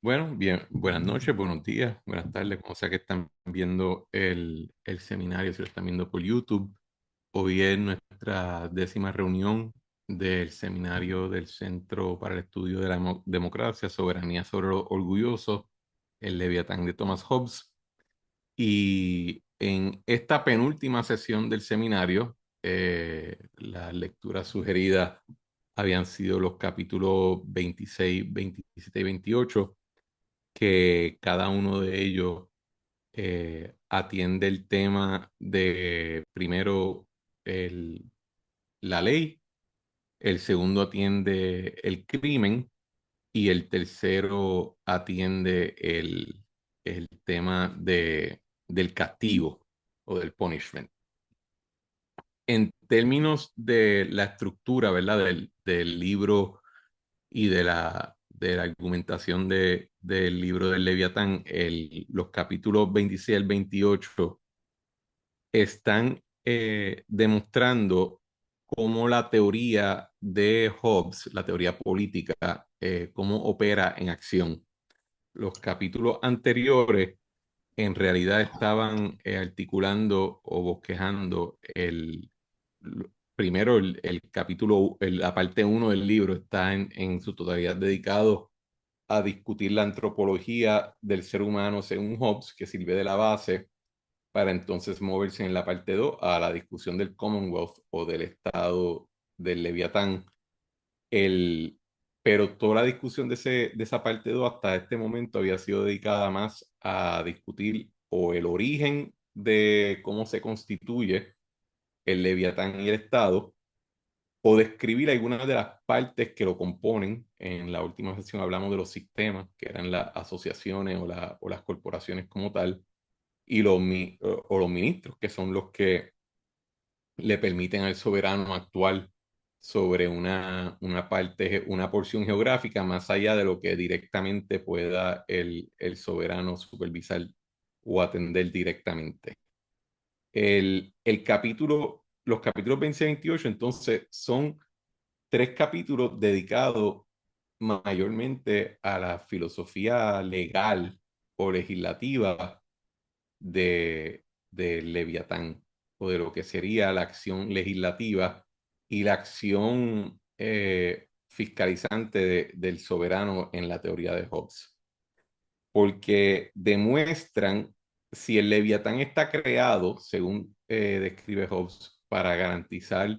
Bueno, bien, buenas noches, buenos días, buenas tardes, como sea que están viendo el seminario, si lo están viendo por YouTube. Hoy es nuestra 10ª reunión del seminario del Centro para el Estudio de la Democracia, Soberanía sobre lo Orgulloso, el Leviatán de Thomas Hobbes. Y en esta penúltima sesión del seminario, las lecturas sugeridas habían sido los capítulos 26, 27 y 28, que cada uno de ellos atiende el tema de, primero, el- la ley, el segundo atiende el crimen y el tercero atiende el tema del castigo o del punishment. En términos de la estructura, ¿verdad? Del libro y de la argumentación del libro del Leviatán, los capítulos 26 al 28 están demostrando cómo la teoría de Hobbes, la teoría política, cómo opera en acción. Los capítulos anteriores en realidad estaban articulando o bosquejando primero el capítulo, la parte uno del libro está en su totalidad dedicado a discutir la antropología del ser humano según Hobbes, que sirve de la base para entonces moverse en la parte 2 a la discusión del Commonwealth o del Estado del Leviatán. El, pero toda la discusión de esa parte 2 hasta este momento había sido dedicada más a discutir o el origen de cómo se constituye el Leviatán y el Estado, o describir algunas de las partes que lo componen. En la última sesión hablamos de los sistemas, que eran las asociaciones o las corporaciones como tal, y o los ministros, que son los que le permiten al soberano actuar sobre una parte, una porción geográfica, más allá de lo que directamente pueda el soberano supervisar o atender directamente. Los capítulos 20 y 28, entonces, son tres capítulos dedicados mayormente a la filosofía legal o legislativa de Leviatán, o de lo que sería la acción legislativa y la acción fiscalizante del soberano en la teoría de Hobbes, porque demuestran si el Leviatán está creado, según describe Hobbes, para garantizar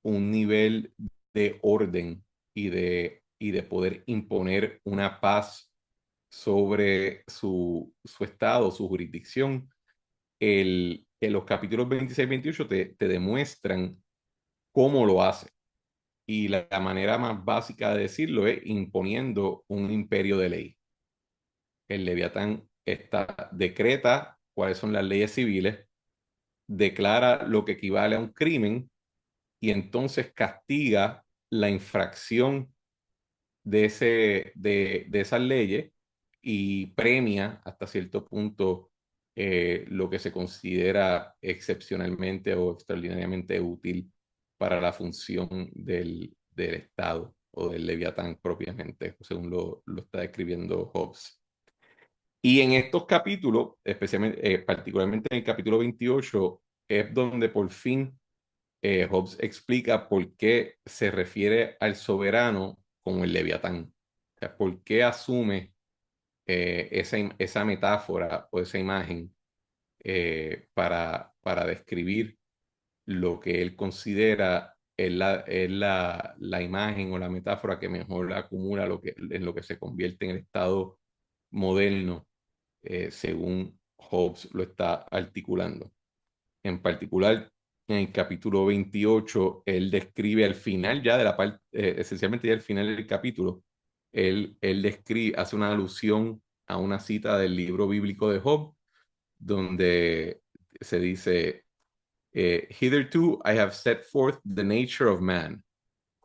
un nivel de orden y de poder imponer una paz sobre su estado, su jurisdicción. En los capítulos 26 y 28 te demuestran cómo lo hace. Y la manera más básica de decirlo es imponiendo un imperio de ley. El Leviatán decreta cuáles son las leyes civiles, declara lo que equivale a un crimen y entonces castiga la infracción de esas leyes y premia hasta cierto punto lo que se considera excepcionalmente o extraordinariamente útil para la función del Estado o del Leviatán propiamente, según lo está describiendo Hobbes. Y en estos capítulos, especialmente, particularmente en el capítulo 28, es donde por fin Hobbes explica por qué se refiere al soberano como el Leviatán. O sea, por qué asume esa metáfora o esa imagen para describir lo que él considera es la imagen o la metáfora que mejor acumula en lo que se convierte en el Estado moderno, según Hobbes lo está articulando. En particular, en el capítulo 28, él describe al final ya de la parte, esencialmente ya al final del capítulo, él hace una alusión a una cita del libro bíblico de Job, donde se dice, Hitherto I have set forth the nature of man,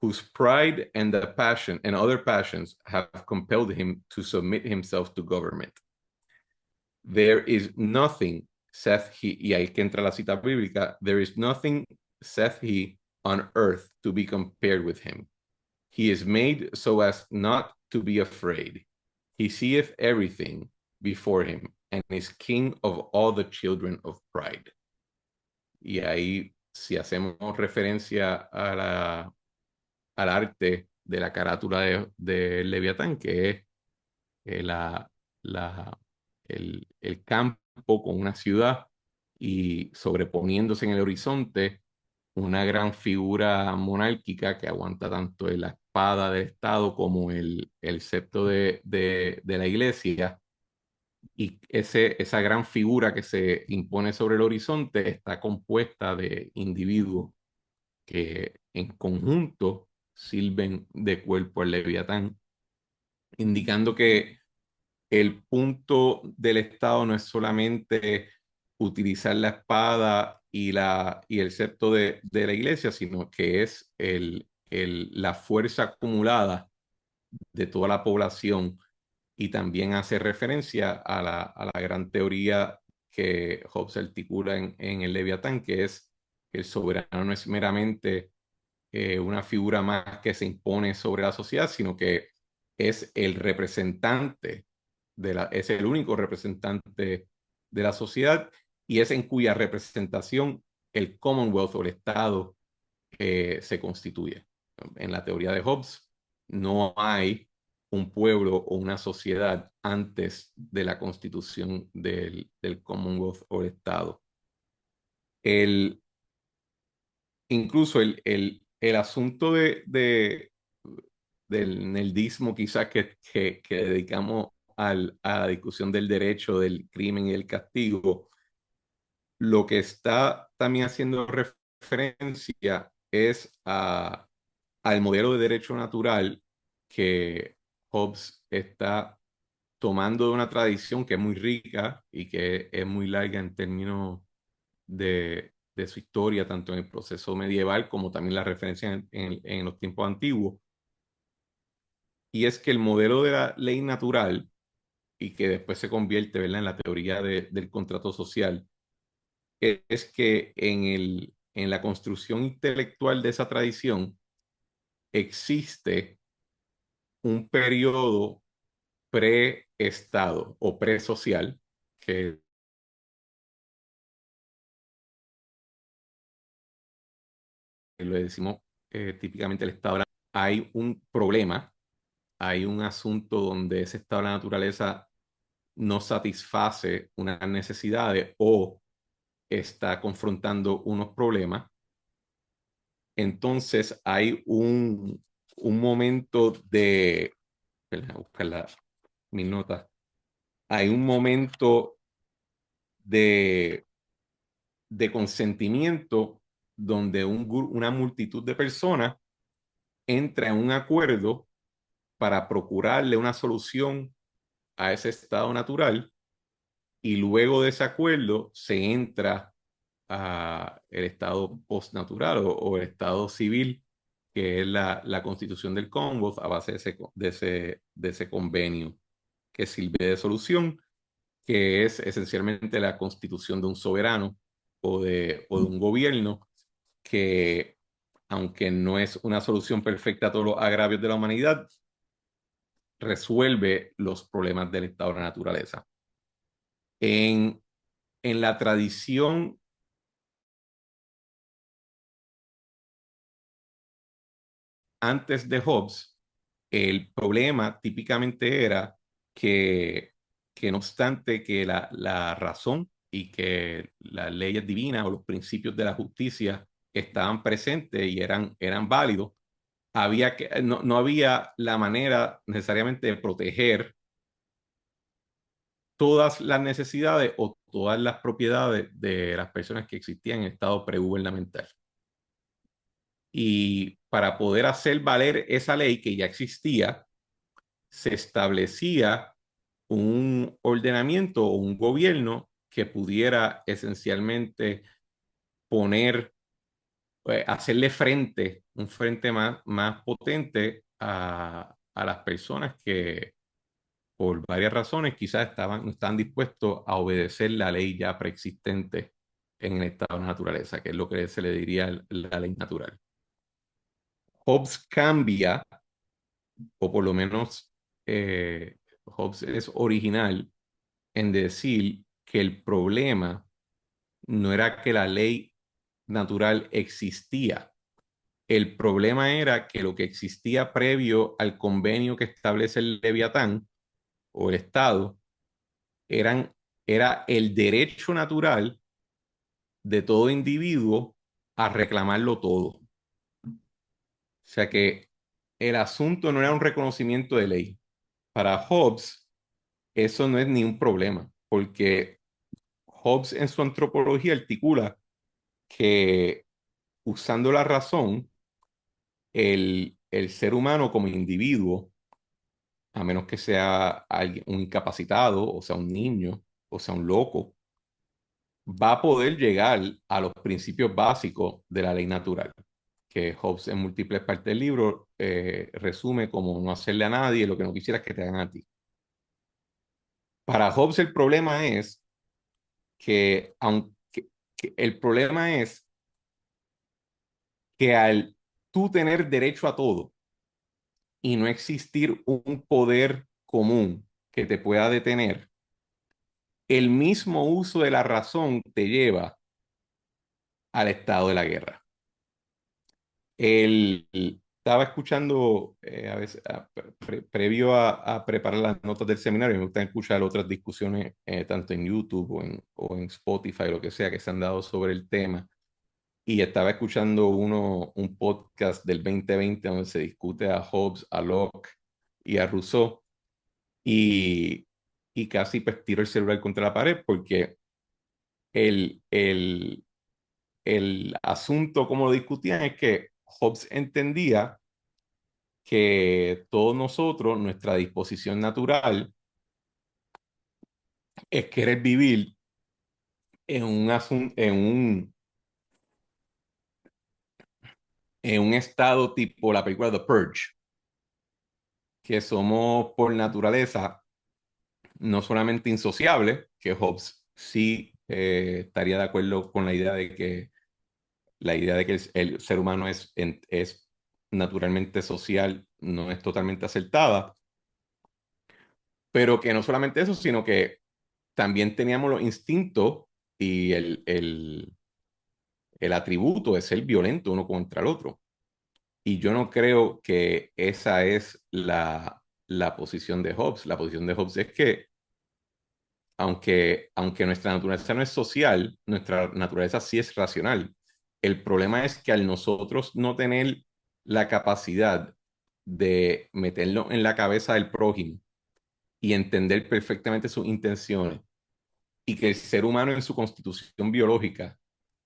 whose pride and the passion and other passions have compelled him to submit himself to government. There is nothing, saith he, y ahí que entra la cita bíblica, there is nothing, saith he, on earth to be compared with him. He is made so as not to be afraid. He seeth everything before him, and is king of all the children of pride. Y ahí, si hacemos referencia al arte de la carátula de Leviatán, que es la, la, el campo con una ciudad y sobreponiéndose en el horizonte una gran figura monárquica que aguanta tanto la espada del Estado como el cetro de la iglesia. Y esa gran figura que se impone sobre el horizonte está compuesta de individuos que en conjunto sirven de cuerpo al Leviatán, indicando que el punto del Estado no es solamente utilizar la espada y el cetro de la iglesia, sino que es la fuerza acumulada de toda la población y también hace referencia a la gran teoría que Hobbes articula en el Leviatán, que es que el soberano no es meramente una figura más que se impone sobre la sociedad, sino que es el representante es el único representante de la sociedad y es en cuya representación el Commonwealth o el Estado se constituye. En la teoría de Hobbes no hay un pueblo o una sociedad antes de la constitución del Commonwealth o el Estado. El, incluso el asunto del neldismo quizás que dedicamos a la discusión del derecho, del crimen y del castigo, lo que está también haciendo referencia es al modelo de derecho natural que Hobbes está tomando de una tradición que es muy rica y que es muy larga en términos de su historia, tanto en el proceso medieval como también la referencia en los tiempos antiguos. Y es que el modelo de la ley natural, y que después se convierte, ¿verdad?, en la teoría del contrato social, es que en la construcción intelectual de esa tradición existe un periodo pre-estado o pre-social, que lo decimos típicamente el estado. Hay un problema, hay un asunto donde ese estado de la naturaleza no satisface unas necesidades o está confrontando unos problemas. Entonces hay un momento de, espera, buscar mis notas, hay un momento de, de consentimiento donde una multitud de personas entra en un acuerdo para procurarle una solución a ese estado natural y luego de ese acuerdo se entra a el estado postnatural o el estado civil, que es la constitución del Commonwealth a base de ese convenio que sirve de solución, que es esencialmente la constitución de un soberano o de un gobierno que, aunque no es una solución perfecta a todos los agravios de la humanidad, resuelve los problemas del estado de la naturaleza. En, en la tradición antes de Hobbes, el problema típicamente era que, que no obstante que la razón y que las leyes divinas o los principios de la justicia estaban presentes y eran válidos, no había la manera necesariamente de proteger todas las necesidades o todas las propiedades de las personas que existían en estado pregubernamental. Y para poder hacer valer esa ley que ya existía, se establecía un ordenamiento o un gobierno que pudiera esencialmente poner, hacerle frente, un frente más potente a las personas que por varias razones quizás no estaban dispuestos a obedecer la ley ya preexistente en el estado de naturaleza, que es lo que se le diría la ley natural. Hobbes cambia, o por lo menos Hobbes es original en decir que el problema no era que la ley natural existía. El problema era que lo que existía previo al convenio que establece el Leviatán o el Estado eran, era el derecho natural de todo individuo a reclamarlo todo. O sea que el asunto no era un reconocimiento de ley. Para Hobbes, eso no es ni un problema, porque Hobbes en su antropología articula que usando la razón, el ser humano como individuo, a menos que sea alguien, un incapacitado, o sea, un niño, o sea, un loco, va a poder llegar a los principios básicos de la ley natural, que Hobbes en múltiples partes del libro resume como no hacerle a nadie lo que no quisieras que te hagan a ti. Para Hobbes el problema es que, aunque que el problema es que al tú tener derecho a todo y no existir un poder común que te pueda detener, el mismo uso de la razón te lleva al estado de la guerra. Estaba escuchando a veces, previo a preparar las notas del seminario, me gusta escuchar otras discusiones tanto en YouTube o en Spotify, lo que sea, que se han dado sobre el tema. Y estaba escuchando un podcast del 2020 donde se discute a Hobbes, a Locke y a Rousseau. Y, y casi pues tiro el celular contra la pared porque el, el, el asunto, como lo discutían, es que Hobbes entendía que todos nosotros, nuestra disposición natural es querer vivir en un estado tipo la película The Purge, que somos por naturaleza no solamente insociables, que Hobbes sí estaría de acuerdo con la idea de que el ser humano es naturalmente social, no es totalmente acertada, pero que no solamente eso, sino que también teníamos los instintos y el atributo de ser violento uno contra el otro. Y yo no creo que esa es la posición de Hobbes. La posición de Hobbes es que aunque nuestra naturaleza no es social, nuestra naturaleza sí es racional. El problema es que al nosotros no tener la capacidad de meterlo en la cabeza del prójimo y entender perfectamente sus intenciones, y que el ser humano en su constitución biológica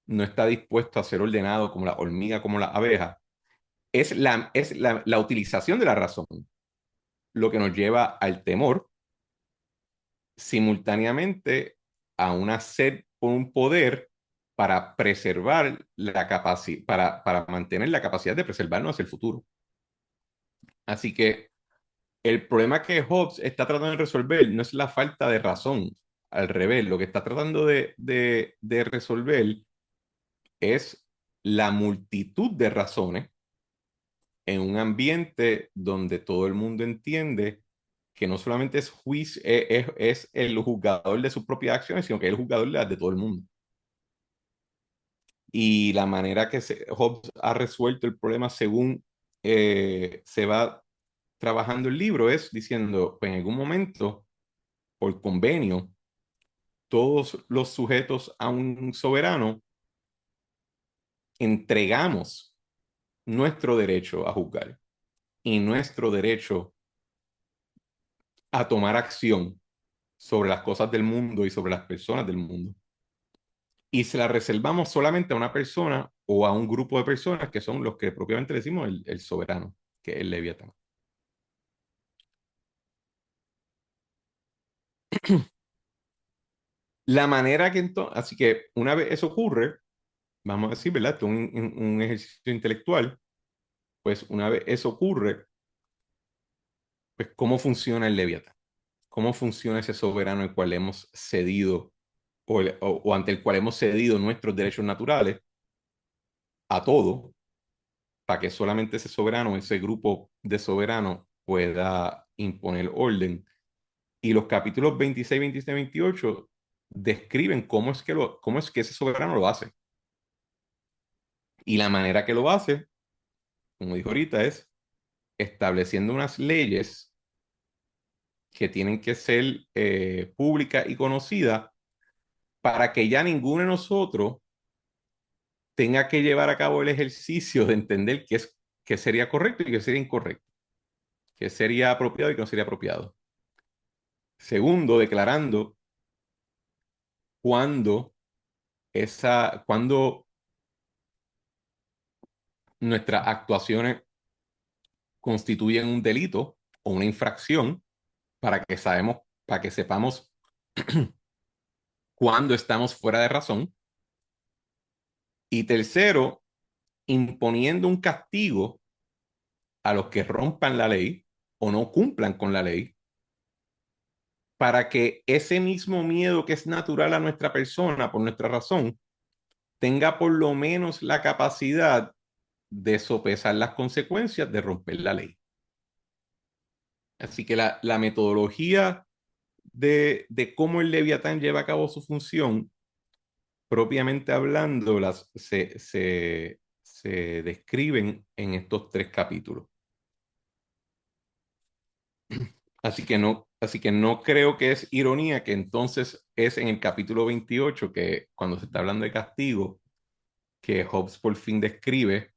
no está dispuesto a ser ordenado como la hormiga, como la abeja, es la utilización de la razón lo que nos lleva al temor, simultáneamente a una sed por un poder para preservar la capacidad, para mantener la capacidad de preservarnos hacia el futuro. Así que el problema que Hobbes está tratando de resolver no es la falta de razón, al revés, lo que está tratando de resolver es la multitud de razones en un ambiente donde todo el mundo entiende que no solamente es, juicio, es el juzgador de sus propias acciones, sino que es el juzgador de las de todo el mundo. Y la manera que Hobbes ha resuelto el problema según se va trabajando el libro es diciendo, pues en algún momento, por convenio, todos los sujetos a un soberano entregamos nuestro derecho a juzgar y nuestro derecho a tomar acción sobre las cosas del mundo y sobre las personas del mundo. Y se la reservamos solamente a una persona o a un grupo de personas que son los que propiamente decimos el soberano, que es el Leviatán. La manera que entonces, así que una vez eso ocurre, vamos a decir, ¿verdad? Esto es un ejercicio intelectual, pues una vez eso ocurre, pues ¿cómo funciona el Leviatán? ¿Cómo funciona ese soberano al cual hemos cedido o ante el cual hemos cedido nuestros derechos naturales a todo, para que solamente ese soberano, ese grupo de soberanos pueda imponer orden? Y los capítulos 26, 27, 28 describen cómo es que ese soberano lo hace. Y la manera que lo hace, como dijo ahorita, es estableciendo unas leyes que tienen que ser públicas y conocidas para que ya ninguno de nosotros tenga que llevar a cabo el ejercicio de entender qué sería correcto y qué sería incorrecto, qué sería apropiado y qué no sería apropiado. Segundo, declarando cuándo cuando nuestras actuaciones constituyen un delito o una infracción para que sepamos cuándo estamos fuera de razón. Y tercero, imponiendo un castigo a los que rompan la ley o no cumplan con la ley, para que ese mismo miedo que es natural a nuestra persona por nuestra razón tenga por lo menos la capacidad de sopesar las consecuencias de romper la ley. Así que la metodología de cómo el Leviatán lleva a cabo su función, propiamente hablando, se describen en estos tres capítulos. Así que no creo que es ironía que entonces es en el capítulo 28 que cuando se está hablando de castigo, que Hobbes por fin describe,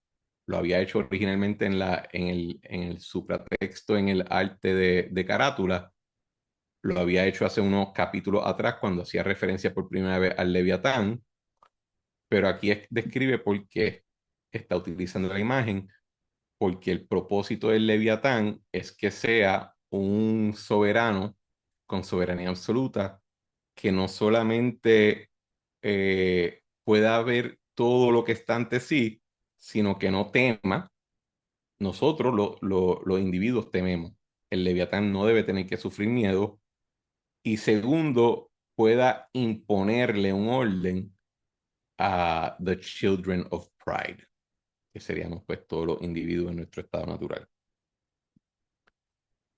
lo había hecho originalmente en el supratexto, en el arte de carátula, lo había hecho hace unos capítulos atrás cuando hacía referencia por primera vez al Leviatán, pero aquí describe por qué está utilizando la imagen, porque el propósito del Leviatán es que sea un soberano con soberanía absoluta, que no solamente pueda ver todo lo que está ante sí, sino que no tema. Nosotros, los individuos, tememos. El Leviatán no debe tener que sufrir miedo. Y segundo, pueda imponerle un orden a the children of pride, que seríamos pues todos los individuos en nuestro estado natural.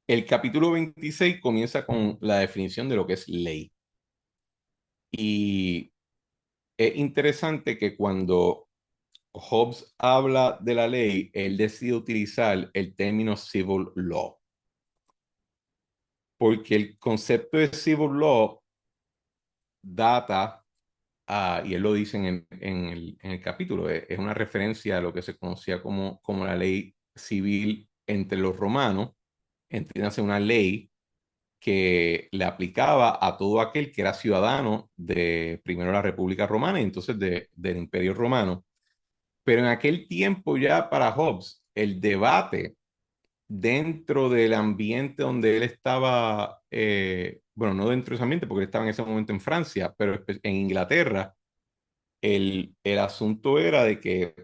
El capítulo 26 comienza con la definición de lo que es ley. Y es interesante que cuando Hobbes habla de la ley, él decide utilizar el término civil law, porque el concepto de civil law data, y él lo dice en el capítulo, es una referencia a lo que se conocía como la ley civil entre los romanos, entiéndase una ley que le aplicaba a todo aquel que era ciudadano de primero la República Romana y entonces del Imperio Romano. Pero en aquel tiempo ya para Hobbes, el debate dentro del ambiente donde él estaba, bueno, no dentro de ese ambiente porque él estaba en ese momento en Francia, pero en Inglaterra, el asunto era de que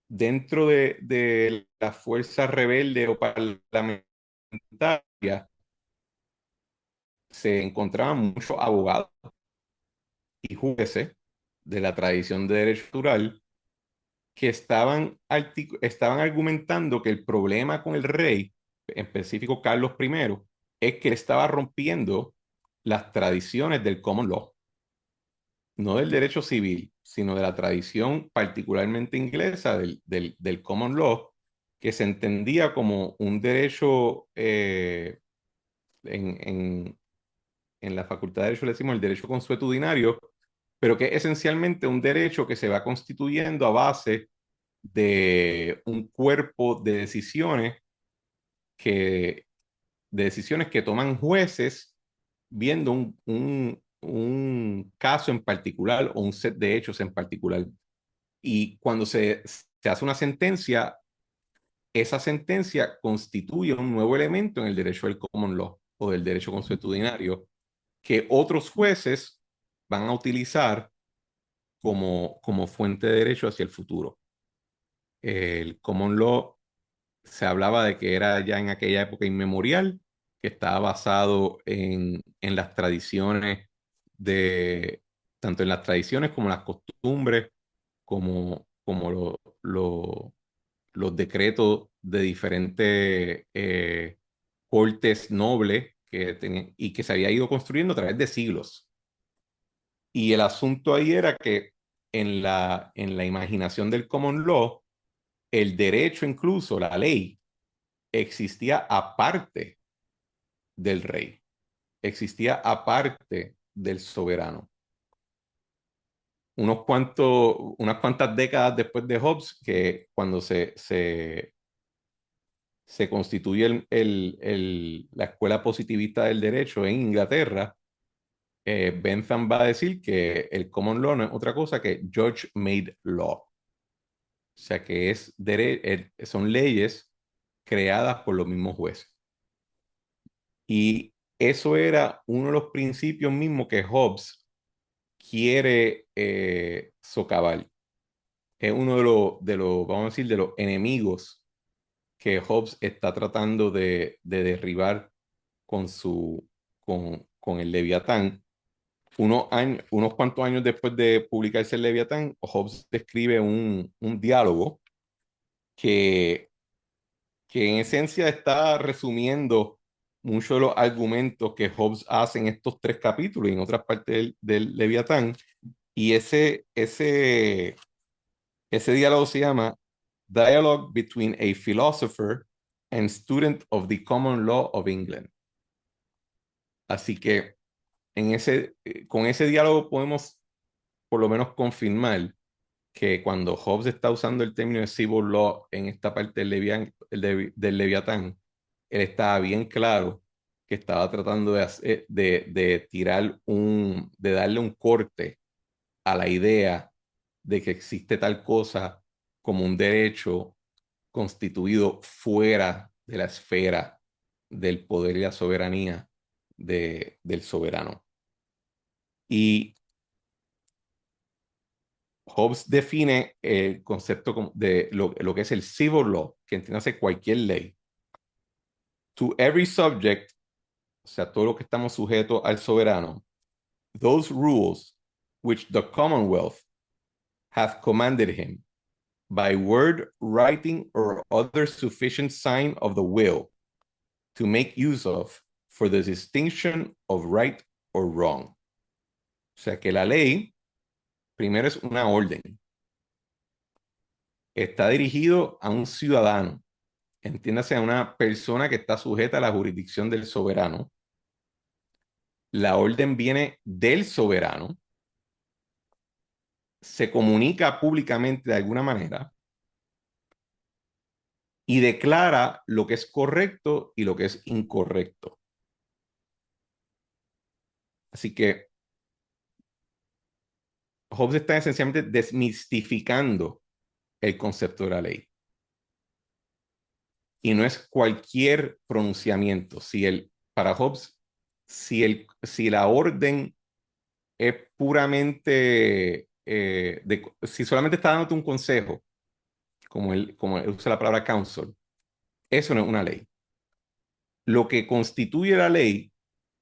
dentro de la fuerza rebelde o parlamentaria se encontraban muchos abogados y jueces de la tradición de derecho natural que estaban argumentando que el problema con el rey, en específico Carlos I, es que él estaba rompiendo las tradiciones del common law, no del derecho civil, sino de la tradición particularmente inglesa del common law, que se entendía como un derecho, en, en, en la Facultad de Derecho le decimos el derecho consuetudinario, pero que es esencialmente un derecho que se va constituyendo a base de un cuerpo que, de decisiones que toman jueces viendo un caso en particular o un set de hechos en particular. Y cuando se hace una sentencia, esa sentencia constituye un nuevo elemento en el derecho del common law o del derecho consuetudinario que otros jueces van a utilizar como fuente de derecho hacia el futuro. El common law se hablaba de que era ya en aquella época inmemorial, que estaba basado en las tradiciones tanto en las tradiciones como las costumbres, como los decretos de diferentes cortes nobles y que se había ido construyendo a través de siglos. Y el asunto ahí era que en la imaginación del common law, el derecho, incluso la ley, existía aparte del rey, existía aparte del soberano. Unas cuantas décadas después de Hobbes, que cuando se constituye la escuela positivista del derecho en Inglaterra, Bentham va a decir que el common law no es otra cosa que Judge Made Law. O sea que son leyes creadas por los mismos jueces. Y eso era uno de los principios mismos que Hobbes quiere socavar. Es uno vamos a decir, de los enemigos que Hobbes está tratando de derribar con, con el Leviatán. Unos cuantos años después de publicarse el Leviatán, Hobbes describe un diálogo que, que en esencia está resumiendo muchos de los argumentos que Hobbes hace en estos tres capítulos y en otras partes del Leviatán. Y ese diálogo se llama Dialogue between a Philosopher and Student of the Common Law of England. Así que con ese diálogo podemos por lo menos confirmar que cuando Hobbes está usando el término de civil law en esta parte del Leviatán, él estaba bien claro que estaba tratando de de darle un corte a la idea de que existe tal cosa como un derecho constituido fuera de la esfera del poder y la soberanía del soberano. Y Hobbes define el concepto de lo que es el civil law, que entiende cualquier ley. To every subject, o sea, todo lo que estamos sujetos al soberano, those rules which the Commonwealth hath commanded him by word, writing, or other sufficient sign of the will to make use of for the distinction of right or wrong. O sea que la ley, primero es una orden. Está dirigido a un ciudadano, entiéndase a una persona que está sujeta a la jurisdicción del soberano. La orden viene del soberano, se comunica públicamente de alguna manera y declara lo que es correcto y lo que es incorrecto. Así que Hobbes está esencialmente desmistificando el concepto de la ley. Y no es cualquier pronunciamiento. Para Hobbes, si la orden es puramente, si solamente está dándote un consejo, como él usa la palabra counsel, eso no es una ley. Lo que constituye la ley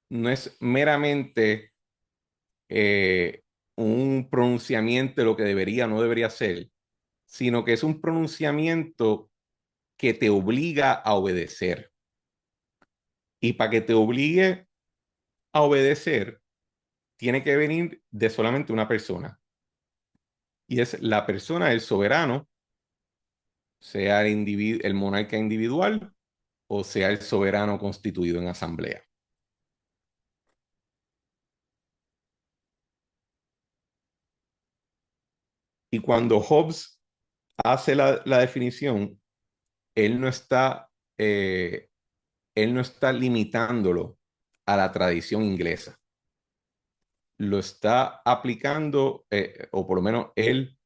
no es meramente eh, un pronunciamiento de lo que debería o no debería ser, sino que es un pronunciamiento que te obliga a obedecer. Y para que te obligue a obedecer, tiene que venir de solamente una persona. Y es la persona, el soberano, sea el monarca individual o sea el soberano constituido en asamblea. Y cuando Hobbes hace la definición, él no está, eh, él no está limitándolo a la tradición inglesa. Lo está aplicando, o por lo menos él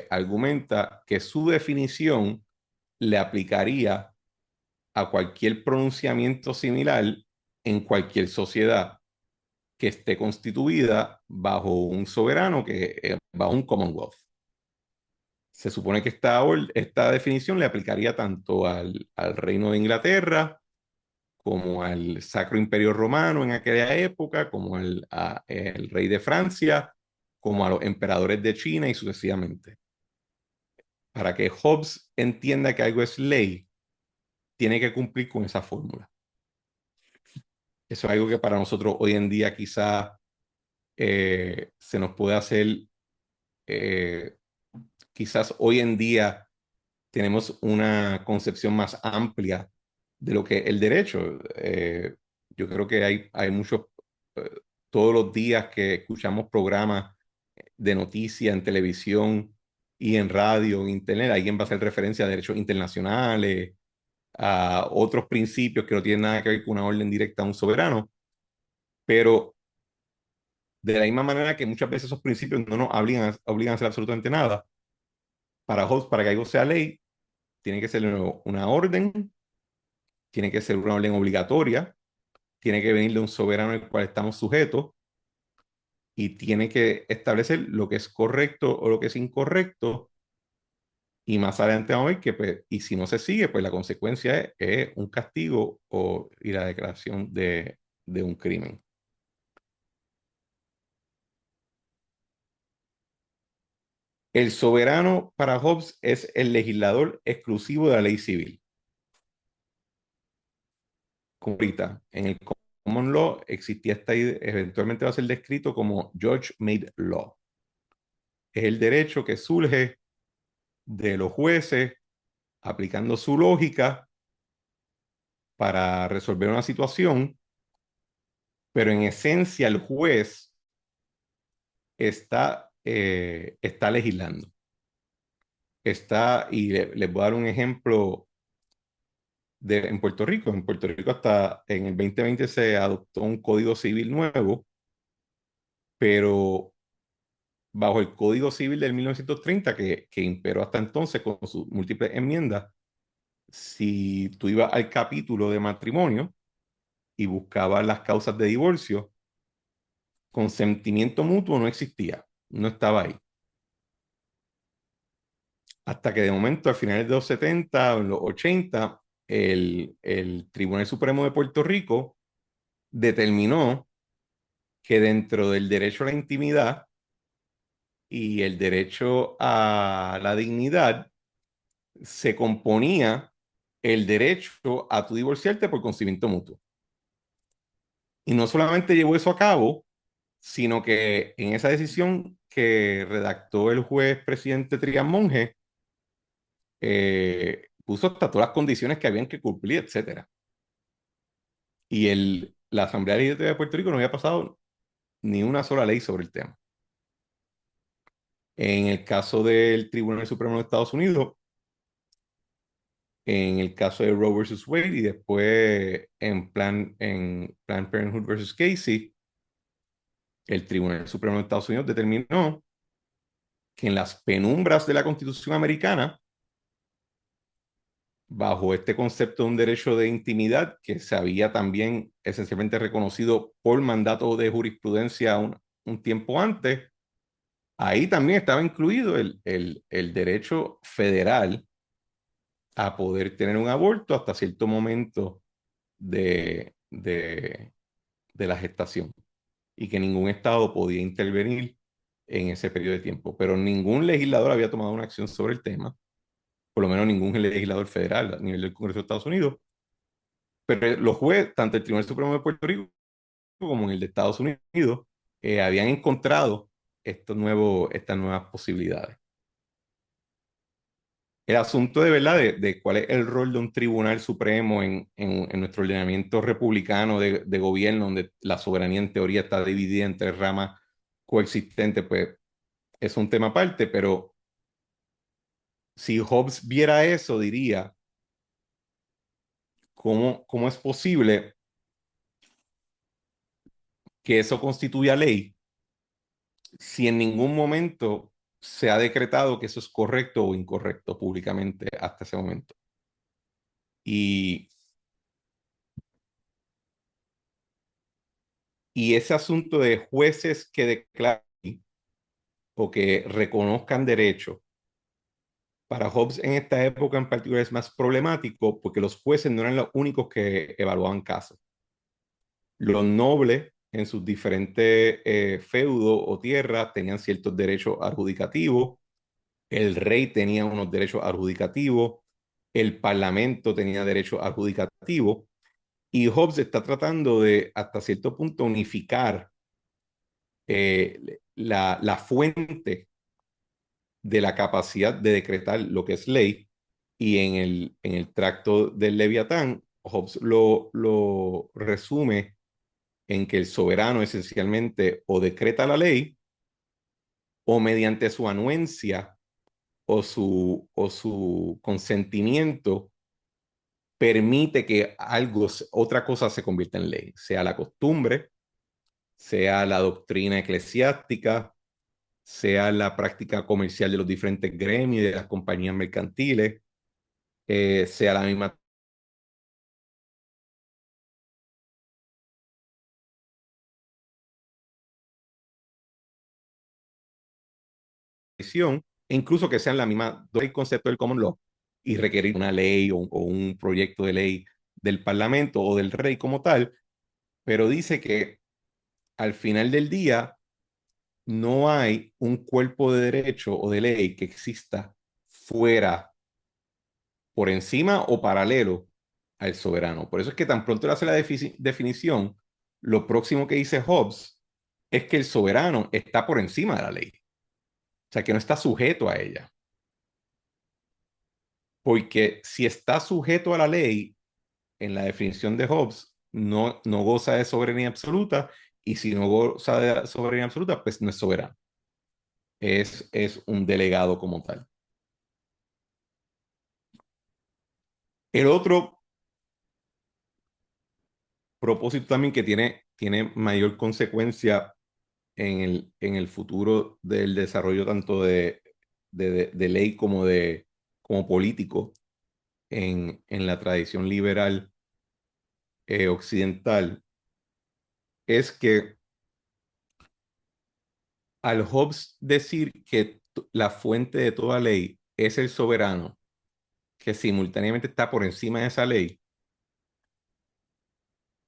argumenta que su definición le aplicaría a cualquier pronunciamiento similar en cualquier sociedad que esté constituida bajo un soberano, bajo un Commonwealth. Se supone que esta definición le aplicaría tanto al Reino de Inglaterra como al Sacro Imperio Romano en aquella época, como el rey de Francia, como a los emperadores de China y sucesivamente. Para que Hobbes entienda que algo es ley, tiene que cumplir con esa fórmula. Eso es algo que para nosotros hoy en día quizás se nos puede hacer, eh, quizás hoy en día tenemos una concepción más amplia de lo que es el derecho. Yo creo que hay muchos, eh, todos los días que escuchamos programas de noticias en televisión y en radio, en internet, alguien va a hacer referencia a derechos internacionales, a otros principios que no tienen nada que ver con una orden directa a un soberano, pero de la misma manera que muchas veces esos principios no nos obligan a hacer absolutamente nada, para Hobbes, para que algo sea ley, tiene que ser una orden, tiene que ser una orden obligatoria, tiene que venir de un soberano al cual estamos sujetos y tiene que establecer lo que es correcto o lo que es incorrecto. Y más adelante vamos a ver que, pues, y si no se sigue, pues la consecuencia es un castigo y la declaración de un crimen. El soberano para Hobbes es el legislador exclusivo de la ley civil. Como ahorita, en el common law existía esta idea, eventualmente va a ser descrito como Judge Made Law. Es el derecho que surge de los jueces aplicando su lógica para resolver una situación, pero en esencia el juez está legislando. Les voy a dar un ejemplo en Puerto Rico. En Puerto Rico hasta en el 2020 se adoptó un código civil nuevo, pero bajo el Código Civil del 1930, que imperó hasta entonces con sus múltiples enmiendas, si tú ibas al capítulo de matrimonio y buscabas las causas de divorcio, consentimiento mutuo no existía, no estaba ahí. Hasta que de momento, a finales de los 70 o en los 80, el Tribunal Supremo de Puerto Rico determinó que dentro del derecho a la intimidad y el derecho a la dignidad se componía el derecho a tu divorciarte por consentimiento mutuo. Y no solamente llevó eso a cabo, sino que en esa decisión que redactó el juez presidente Trias Monge, puso hasta todas las condiciones que habían que cumplir, etcétera. Y la Asamblea Legislativa de Puerto Rico no había pasado ni una sola ley sobre el tema. En el caso del Tribunal Supremo de Estados Unidos, en el caso de Roe versus Wade y después en Planned Parenthood versus Casey, el Tribunal Supremo de Estados Unidos determinó que en las penumbras de la Constitución americana, bajo este concepto de un derecho de intimidad que se había también esencialmente reconocido por mandato de jurisprudencia un tiempo antes, ahí también estaba incluido el derecho federal a poder tener un aborto hasta cierto momento de la gestación y que ningún estado podía intervenir en ese periodo de tiempo. Pero ningún legislador había tomado una acción sobre el tema, por lo menos ningún legislador federal a nivel del Congreso de Estados Unidos. Pero los jueces, tanto el Tribunal Supremo de Puerto Rico como en el de Estados Unidos, habían encontrado estas nuevas posibilidades. El asunto de verdad de cuál es el rol de un tribunal supremo en nuestro ordenamiento republicano de gobierno, donde la soberanía en teoría está dividida en tres ramas coexistentes, pues es un tema aparte, pero si Hobbes viera eso, diría, ¿cómo es posible que eso constituya ley si en ningún momento se ha decretado que eso es correcto o incorrecto públicamente hasta ese momento? Y, y ese asunto de jueces que declaren o que reconozcan derechos, para Hobbes en esta época en particular es más problemático porque los jueces no eran los únicos que evaluaban casos. Los nobles en sus diferentes feudos o tierras tenían ciertos derechos adjudicativos, el rey tenía unos derechos adjudicativos, el parlamento tenía derechos adjudicativos, Y Hobbes está tratando de, hasta cierto punto, unificar la fuente de la capacidad de decretar lo que es ley. Y en el tracto del Leviatán, Hobbes lo resume en que el soberano esencialmente o decreta la ley o mediante su anuencia o su consentimiento permite que algo, otra cosa se convierta en ley, sea la costumbre, sea la doctrina eclesiástica, sea la práctica comercial de los diferentes gremios y de las compañías mercantiles, sea la misma tradición, e incluso que sean la misma, el concepto del common law y requerir una ley o un proyecto de ley del Parlamento o del rey como tal, pero dice que al final del día no hay un cuerpo de derecho o de ley que exista fuera, por encima o paralelo al soberano. Por eso es que tan pronto le hace la definición, lo próximo que dice Hobbes es que el soberano está por encima de la ley, o sea, que no está sujeto a ella. Porque si está sujeto a la ley, en la definición de Hobbes, no goza de soberanía absoluta, y si no goza de soberanía absoluta, pues no es soberano, es un delegado como tal. El otro propósito también que tiene mayor consecuencia en el futuro del desarrollo tanto de ley como político en la tradición liberal occidental, es que al Hobbes decir que la fuente de toda ley es el soberano, que simultáneamente está por encima de esa ley,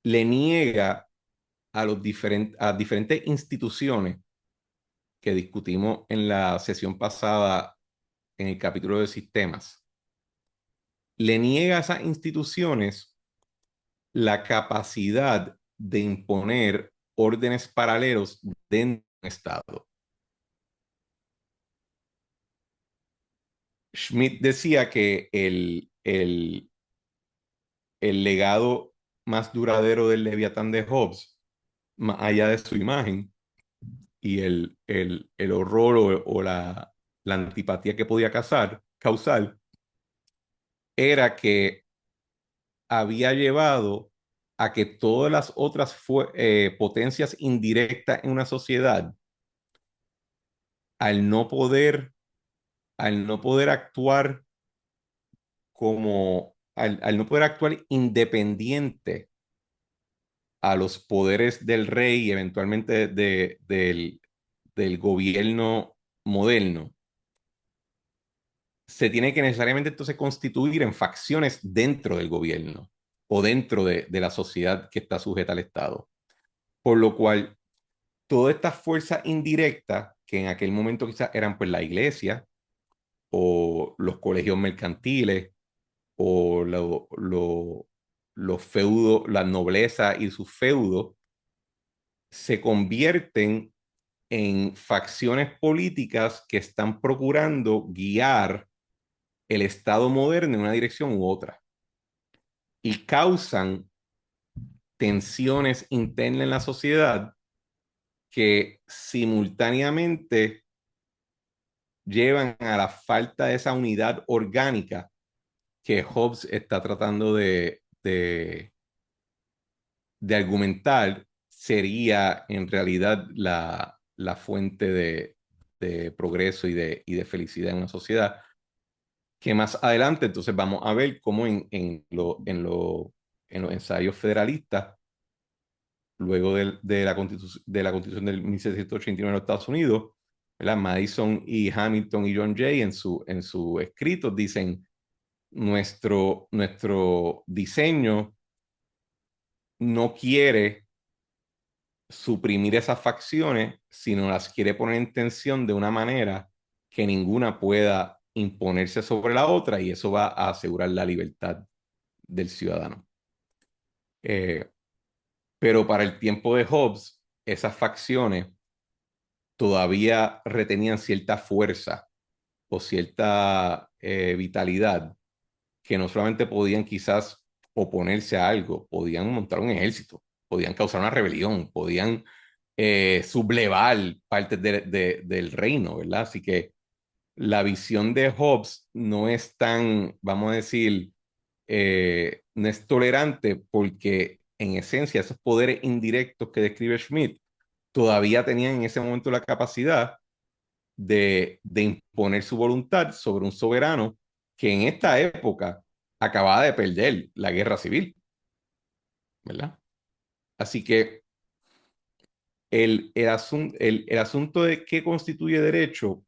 le niega a diferentes instituciones que discutimos en la sesión pasada en el capítulo de sistemas, le niega a esas instituciones la capacidad de imponer órdenes paralelos dentro de un Estado. Schmidt decía que el legado más duradero del Leviatán de Hobbes, más allá de su imagen y el horror o la antipatía que podía causar, era que había llevado a que todas las otras potencias indirectas en una sociedad, al no poder, al no poder actuar al no poder actuar independiente a los poderes del rey y eventualmente del gobierno moderno, se tiene que necesariamente entonces constituir en facciones dentro del gobierno o dentro de la sociedad que está sujeta al Estado. Por lo cual, todas estas fuerzas indirectas, que en aquel momento quizás eran pues la iglesia o los colegios mercantiles o los feudos, la nobleza y sus feudos, se convierten en facciones políticas que están procurando guiar el Estado moderno en una dirección u otra y causan tensiones internas en la sociedad que simultáneamente llevan a la falta de esa unidad orgánica que Hobbes está tratando de argumentar sería en realidad la fuente de progreso y de felicidad en una sociedad. Que más adelante entonces vamos a ver cómo en los ensayos federalistas, luego de la Constitución del 1789 en los Estados Unidos, ¿verdad? Madison y Hamilton y John Jay en su escritos dicen, nuestro diseño no quiere suprimir esas facciones, sino las quiere poner en tensión de una manera que ninguna pueda imponerse sobre la otra y eso va a asegurar la libertad del ciudadano. Eh, pero para el tiempo de Hobbes, esas facciones todavía retenían cierta fuerza o cierta vitalidad, que no solamente podían quizás oponerse a algo, podían montar un ejército, podían causar una rebelión, podían sublevar partes del reino, ¿verdad? Así que la visión de Hobbes no es tan, vamos a decir, no es tolerante porque en esencia esos poderes indirectos que describe Schmidt todavía tenían en ese momento la capacidad de imponer su voluntad sobre un soberano que en esta época acababa de perder la guerra civil, ¿verdad? Así que el asunto de qué constituye derecho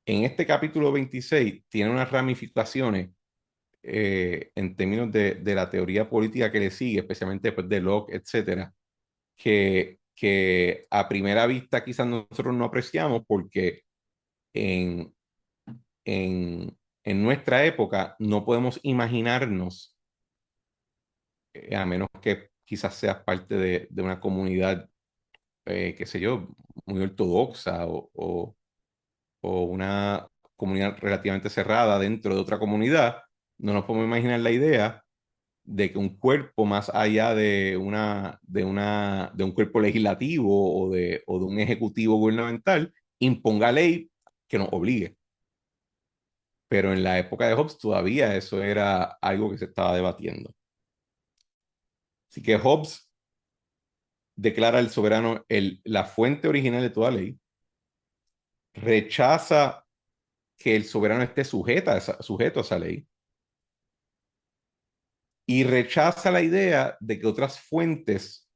en este capítulo 26 tiene unas ramificaciones en términos de la teoría política que le sigue, especialmente después de Locke, etcétera, que a primera vista quizás nosotros no apreciamos porque en, en nuestra época no podemos imaginarnos, a menos que quizás seas parte de una comunidad, qué sé yo, muy ortodoxa o una comunidad relativamente cerrada dentro de otra comunidad, no nos podemos imaginar la idea de que un cuerpo más allá de un cuerpo legislativo o de un ejecutivo gubernamental imponga ley que nos obligue. Pero en la época de Hobbes todavía eso era algo que se estaba debatiendo. Así que Hobbes declara al soberano la fuente original de toda ley, rechaza que el soberano esté sujeto a esa ley y rechaza la idea de que otras fuentes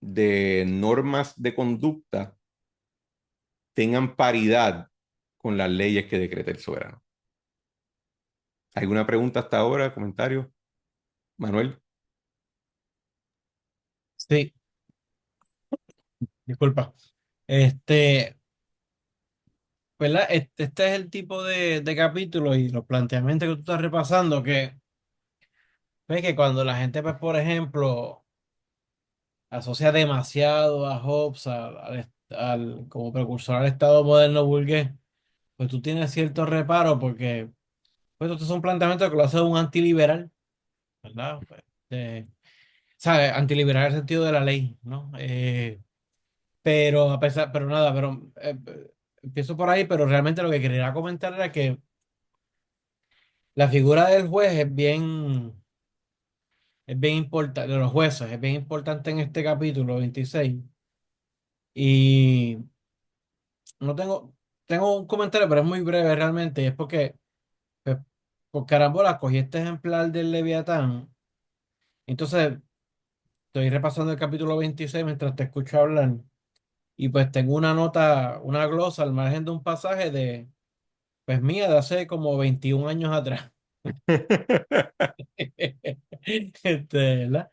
de normas de conducta tengan paridad con las leyes que decreta el soberano. ¿Alguna pregunta hasta ahora? ¿Comentario? Manuel. Sí, disculpa. Este, ¿Verdad? Este es el tipo de capítulo y los planteamientos que tú estás repasando que ves que cuando la gente, pues, por ejemplo, asocia demasiado a Hobbes como precursor al Estado moderno burgués, pues tú tienes cierto reparo porque pues, estos son planteamientos que lo hace un antiliberal, ¿verdad? Pues, ¿sabes? Antiliberal en el sentido de la ley, ¿no? Pero a pesar, pero nada, pero empiezo por ahí, pero realmente lo que quería comentar era que la figura del juez es bien importante, de los jueces, es bien importante en este capítulo 26. Y no tengo un comentario, pero es muy breve realmente, y es porque, pues, por carambola, cogí este ejemplar del Leviatán. Entonces, estoy repasando el capítulo 26 mientras te escucho hablar. Y pues tengo una nota, una glosa al margen de un pasaje pues mía, de hace como 21 años atrás. ¿Verdad?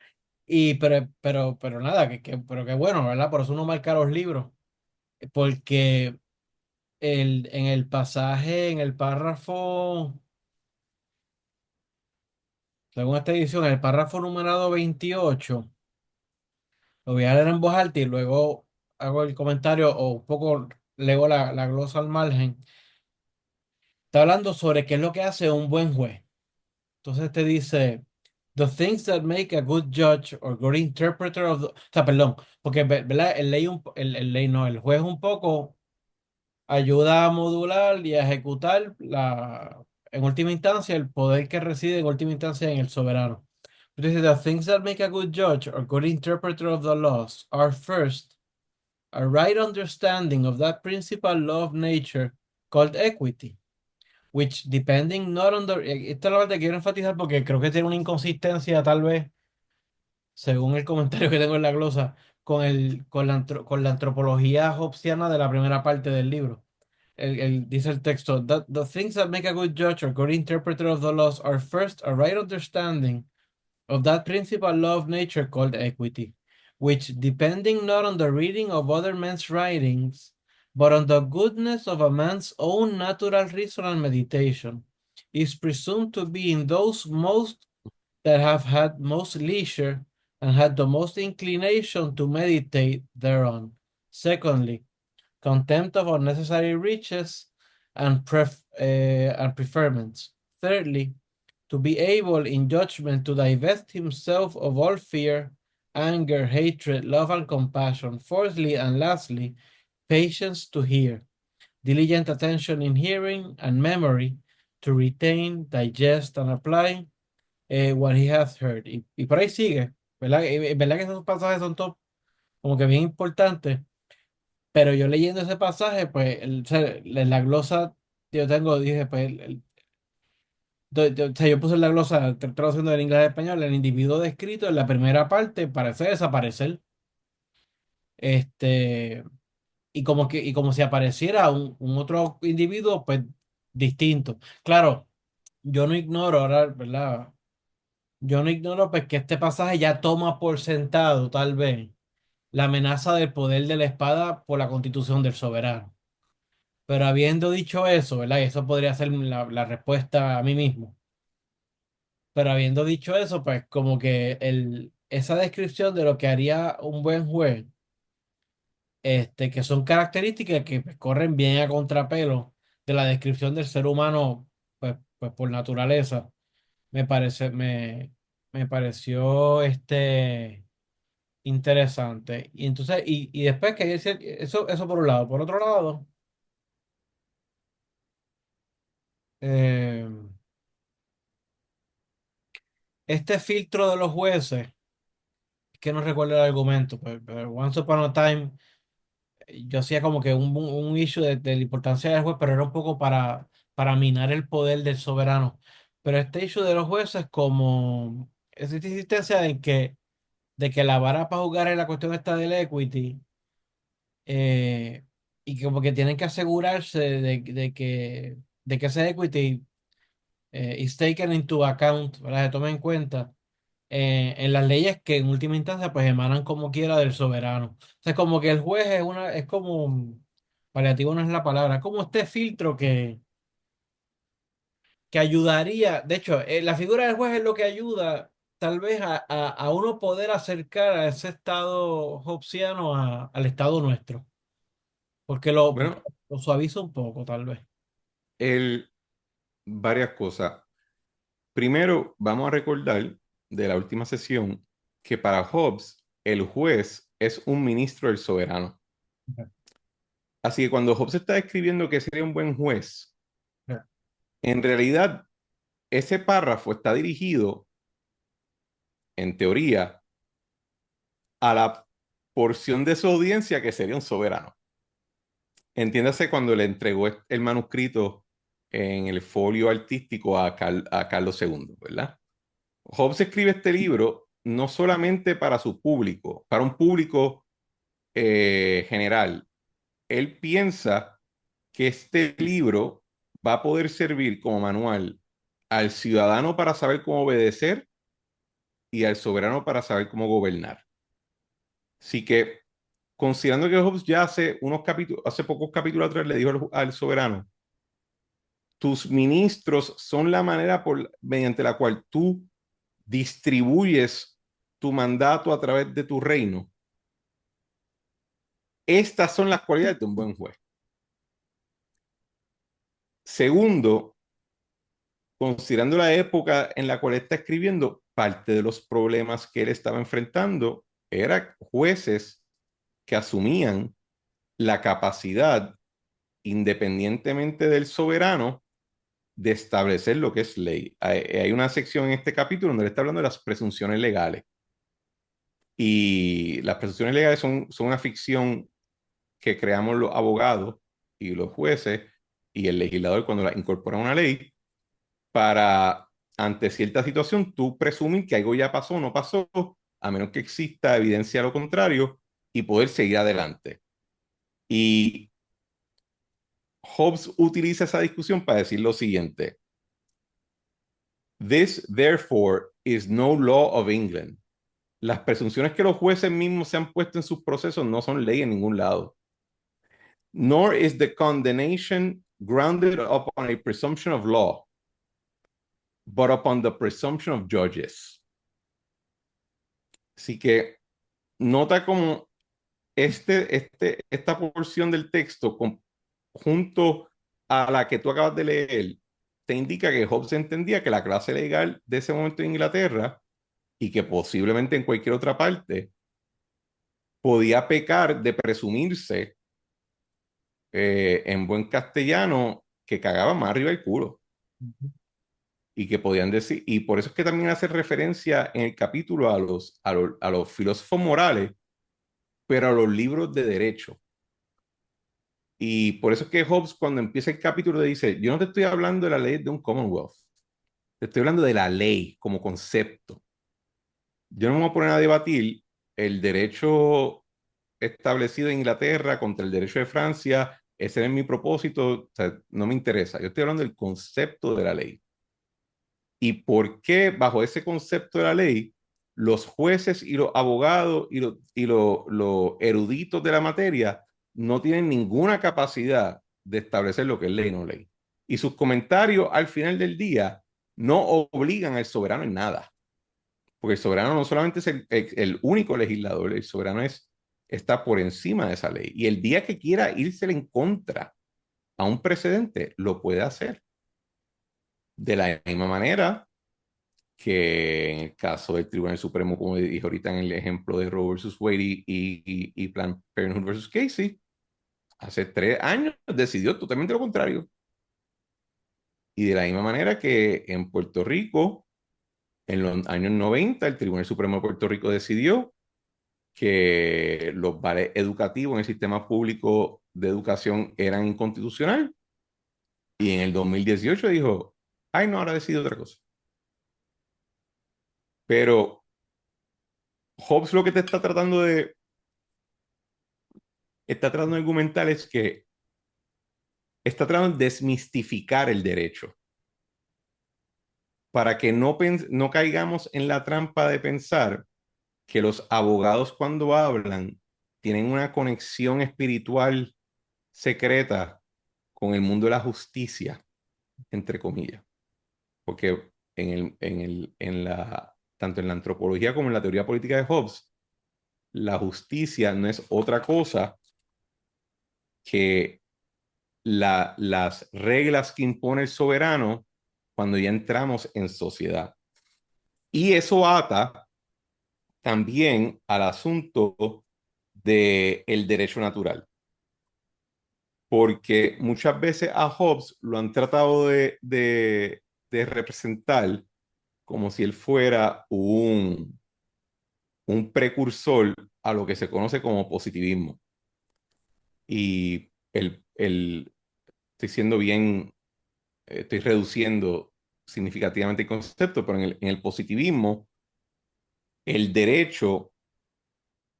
Pero nada, pero qué bueno, ¿verdad? Por eso uno marca los libros. Porque en el pasaje, en el párrafo, según esta edición, en el párrafo numerado 28 lo voy a leer en voz alta y luego hago el comentario o un poco leo la glosa al margen. Está hablando sobre qué es lo que hace un buen juez. Entonces te dice, the things that make a good judge or good interpreter o sea, perdón, porque, ¿verdad? El ley no, el juez un poco ayuda a modular y a ejecutar en última instancia, el poder que reside en última instancia en el soberano. Entonces, the things that make a good judge or good interpreter of the laws are first, a right understanding of that principal law of nature called equity, which depending not on esta es la parte que quiero enfatizar porque creo que tiene una inconsistencia tal vez, según el comentario que tengo en la glosa, con la antropología hobbesiana de la primera parte del libro. Dice el texto, the things that make a good judge or good interpreter of the laws are first a right understanding of that principal law of nature called equity, which, depending not on the reading of other men's writings, but on the goodness of a man's own natural reason and meditation, is presumed to be in those most that have had most leisure and had the most inclination to meditate thereon. Secondly, contempt of unnecessary riches and preferments. Thirdly, to be able in judgment to divest himself of all fear, anger, hatred, love, and compassion. Fourthly and lastly, patience to hear, diligent attention in hearing, and memory to retain, digest, and apply what he has heard. Y por ahí sigue, ¿verdad? ¿Verdad que esos pasajes son top, como que bien importantes? Pero yo leyendo ese pasaje, pues, o sea, la glosa, yo tengo, dije, pues, o sea, yo puse la glosa, traduciendo del inglés al español, el individuo descrito en la primera parte parece desaparecer, este, y como si apareciera un otro individuo, pues, distinto. Claro, yo no ignoro ahora, ¿verdad? Yo no ignoro, pues, que este pasaje ya toma por sentado, tal vez, la amenaza del poder de la espada por la constitución del soberano. Pero habiendo dicho eso, ¿verdad? Y eso podría ser la respuesta a mí mismo. Pero habiendo dicho eso, pues como que esa descripción de lo que haría un buen juez, que son características que pues, corren bien a contrapelo de la descripción del ser humano, pues por naturaleza, me pareció interesante. Y entonces, y después que eso por un lado. Por otro lado, eh, este filtro de los jueces, es que no recuerdo el argumento, pero Once Upon a Time, yo hacía como que un issue de la importancia del juez, pero era un poco para minar el poder del soberano. Pero este issue de los jueces, como esa insistencia de que la vara para jugar en la cuestión esta del equity, eh, y que como que tienen que asegurarse de que ese equity is taken into account, ¿verdad? Se tome en cuenta en las leyes que en última instancia pues emanan como quiera del soberano. O sea, como que el juez es como, paliativo no es la palabra, como este filtro que ayudaría, de hecho, la figura del juez es lo que ayuda tal vez a uno poder acercar a ese estado hobbesiano al estado nuestro, porque Bueno, lo suaviza un poco tal vez. el, varias cosas. Primero, vamos a recordar de la última sesión que para Hobbes el juez es un ministro del soberano. Así que cuando Hobbes está describiendo que sería un buen juez, en realidad ese párrafo está dirigido, en teoría, a la porción de su audiencia que sería un soberano. Entiéndase cuando le entregó el manuscrito en el folio artístico a Carlos II, ¿verdad? Hobbes escribe este libro no solamente para su público, para un público general. Él piensa que este libro va a poder servir como manual al ciudadano para saber cómo obedecer y al soberano para saber cómo gobernar. Así que, considerando que Hobbes ya hace pocos capítulos atrás le dijo al soberano, tus ministros son la manera mediante la cual tú distribuyes tu mandato a través de tu reino. Estas son las cualidades de un buen juez. Segundo, considerando la época en la cual está escribiendo, parte de los problemas que él estaba enfrentando eran jueces que asumían la capacidad, independientemente del soberano, de establecer lo que es ley. Hay una sección en este capítulo donde él está hablando de las presunciones legales. Y las presunciones legales son una ficción que creamos los abogados y los jueces y el legislador cuando la incorpora a una ley para, ante cierta situación, tú presumir que algo ya pasó o no pasó, a menos que exista evidencia de lo contrario, y poder seguir adelante. Y Hobbes utiliza esa discusión para decir lo siguiente. This, therefore, is no law of England. Las presunciones que los jueces mismos se han puesto en sus procesos no son ley en ningún lado. Nor is the condemnation grounded upon a presumption of law, but upon the presumption of judges. Así que nota como esta porción del texto, junto a la que tú acabas de leer, te indica que Hobbes entendía que la clase legal de ese momento en Inglaterra y que posiblemente en cualquier otra parte podía pecar de presumirse, en buen castellano, que cagaba más arriba el culo y que podían decir, y por eso es que también hace referencia en el capítulo a los filósofos morales, pero a los libros de derecho. Y por eso es que Hobbes, cuando empieza el capítulo, dice: Yo no te estoy hablando de la ley de un Commonwealth, te estoy hablando de la ley como concepto. Yo no me voy a poner a debatir el derecho establecido en Inglaterra contra el derecho de Francia. Ese es mi propósito, o sea, no me interesa. Yo estoy hablando del concepto de la ley. Y por qué, bajo ese concepto de la ley, los jueces y los abogados y los eruditos de la materia no tienen ninguna capacidad de establecer lo que es ley y no ley. Y sus comentarios al final del día no obligan al soberano en nada, porque el soberano no solamente es el único legislador, el soberano está por encima de esa ley. Y el día que quiera irse en contra a un precedente, lo puede hacer. De la misma manera que en el caso del Tribunal Supremo, como dije ahorita en el ejemplo de Roe versus Wade y Planned Parenthood versus Casey, hace 3 años decidió totalmente lo contrario. Y de la misma manera que en Puerto Rico, en los años 90, el Tribunal Supremo de Puerto Rico decidió que los vales educativos en el sistema público de educación eran inconstitucionales. Y en el 2018 dijo: ay, no, ahora decidió otra cosa. Pero Hobbes lo que te está tratando de argumentar es que está tratando de desmistificar el derecho para que no caigamos en la trampa de pensar que los abogados, cuando hablan, tienen una conexión espiritual secreta con el mundo de la justicia, entre comillas. Porque tanto en la antropología como en la teoría política de Hobbes, la justicia no es otra cosa que las reglas que impone el soberano cuando ya entramos en sociedad. Y eso ata también al asunto del derecho natural, porque muchas veces a Hobbes lo han tratado de representar como si él fuera un precursor a lo que se conoce como positivismo. Y estoy siendo bien, estoy reduciendo significativamente el concepto, pero en el positivismo, el derecho,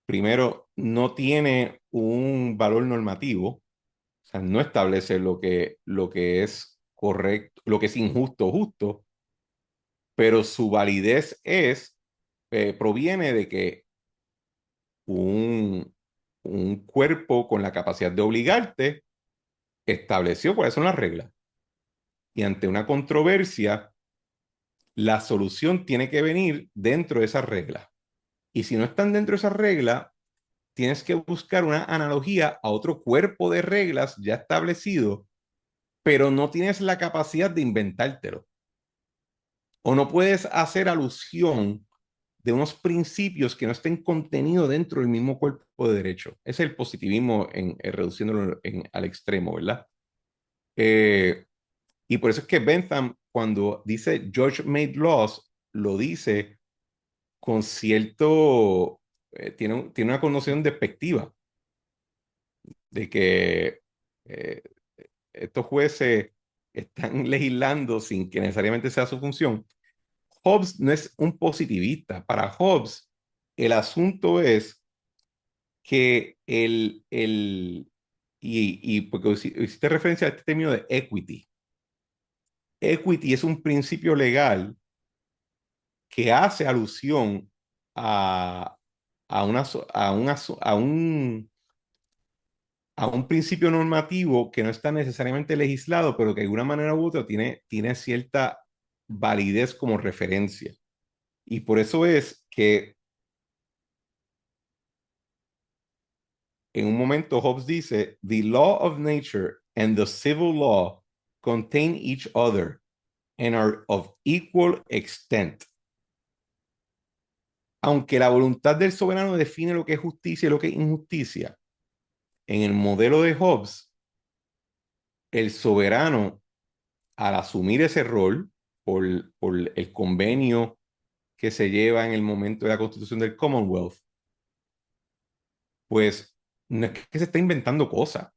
primero, no tiene un valor normativo, o sea, no establece lo que es correcto, lo que es injusto o justo, pero su validez proviene de que un, un cuerpo con la capacidad de obligarte estableció cuáles son las reglas. Y ante una controversia, la solución tiene que venir dentro de esas reglas. Y si no están dentro de esas reglas, tienes que buscar una analogía a otro cuerpo de reglas ya establecido, pero no tienes la capacidad de inventártelo. O no puedes hacer alusión de unos principios que no estén contenidos dentro del mismo cuerpo de derecho. Es el positivismo reduciéndolo al extremo, ¿verdad? Eh, y por eso es que Bentham, cuando dice George made laws, lo dice con cierto, tiene una connotación despectiva, de que eh, estos jueces están legislando sin que necesariamente sea su función. Hobbes no es un positivista. Para Hobbes, el asunto es que y porque hiciste referencia a este término de equity. Equity es un principio legal que hace alusión a, a, una, a, una, a un principio normativo que no está necesariamente legislado, pero que de alguna manera u otra tiene cierta validez como referencia. Y por eso es que en un momento Hobbes dice, the law of nature and the civil law contain each other and are of equal extent. Aunque la voluntad del soberano define lo que es justicia y lo que es injusticia, en el modelo de Hobbes, el soberano, al asumir ese rol por el convenio que se lleva en el momento de la constitución del Commonwealth, pues no es que se está inventando cosas,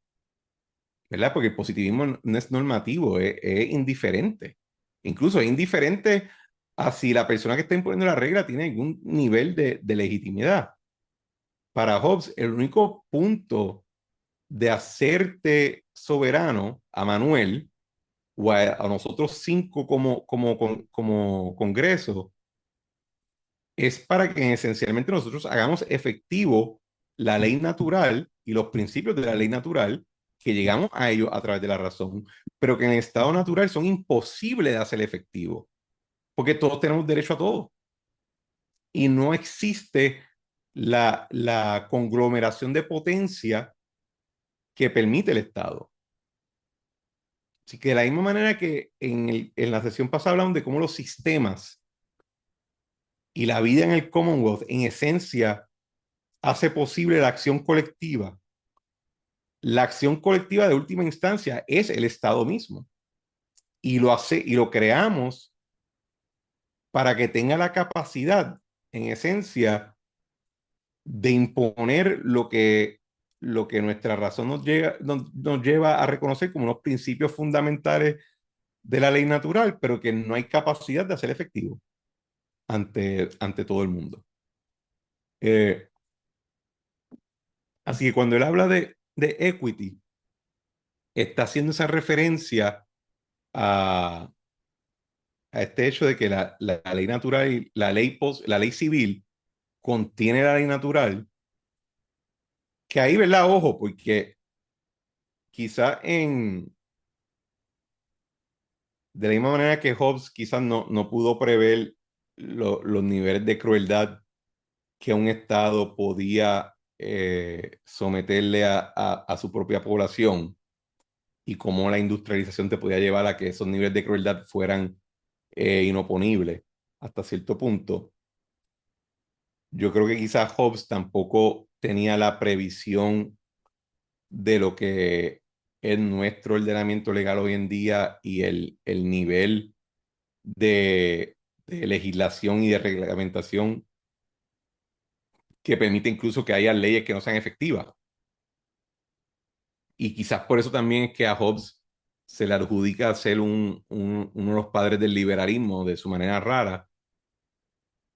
¿verdad? Porque el positivismo no es normativo, es indiferente. Incluso es indiferente a si la persona que está imponiendo la regla tiene algún nivel de legitimidad. Para Hobbes, el único punto de hacerte soberano a Manuel o a nosotros cinco como Congreso es para que esencialmente nosotros hagamos efectivo la ley natural y los principios de la ley natural que llegamos a ellos a través de la razón, pero que en el estado natural son imposibles de hacer efectivo, porque todos tenemos derecho a todo y no existe la conglomeración de potencia que permite el Estado. Así que de la misma manera que en la sesión pasada hablamos de cómo los sistemas y la vida en el Commonwealth en esencia hace posible la acción colectiva de última instancia es el Estado mismo. Y lo creamos para que tenga la capacidad, en esencia, de imponer lo que nuestra razón nos lleva a reconocer como unos principios fundamentales de la ley natural, pero que no hay capacidad de hacer efectivo ante todo el mundo. Eh, Así que cuando él habla de equity, está haciendo esa referencia a, a este hecho de que la ley natural y la ley civil contiene la ley natural, que ahí, ¿verdad? Ojo, porque quizá de la misma manera que Hobbes quizás no pudo prever los niveles de crueldad que un Estado podía someterle a su propia población y cómo la industrialización te podía llevar a que esos niveles de crueldad fueran inoponibles hasta cierto punto. Yo creo que quizás Hobbes tampoco tenía la previsión de lo que es nuestro ordenamiento legal hoy en día y el nivel de legislación y de reglamentación que permite incluso que haya leyes que no sean efectivas. Y quizás por eso también es que a Hobbes se le adjudica ser uno de los padres del liberalismo de su manera rara,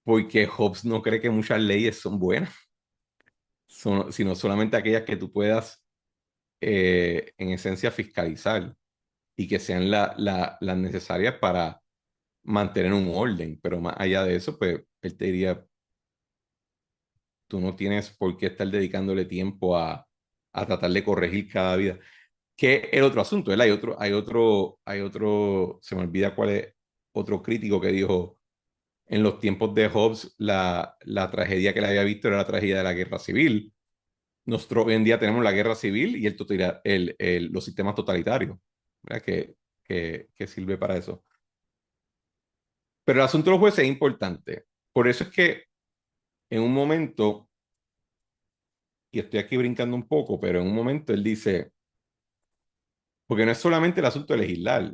porque Hobbes no cree que muchas leyes son buenas, sino solamente aquellas que tú puedas, en esencia, fiscalizar y que sean las necesarias para mantener un orden. Pero más allá de eso, pues él te diría, tú no tienes por qué estar dedicándole tiempo a tratar de corregir cada vida. Que es el otro asunto, ¿verdad? Se me olvida cuál es otro crítico que dijo, en los tiempos de Hobbes, la tragedia que le había visto era la tragedia de la guerra civil. Nosotros hoy en día tenemos la guerra civil y los sistemas totalitarios, ¿verdad? Que sirve para eso. Pero el asunto de los jueces es importante. Por eso es que en un momento, y estoy aquí brincando un poco, pero en un momento él dice, porque no es solamente el asunto de legislar,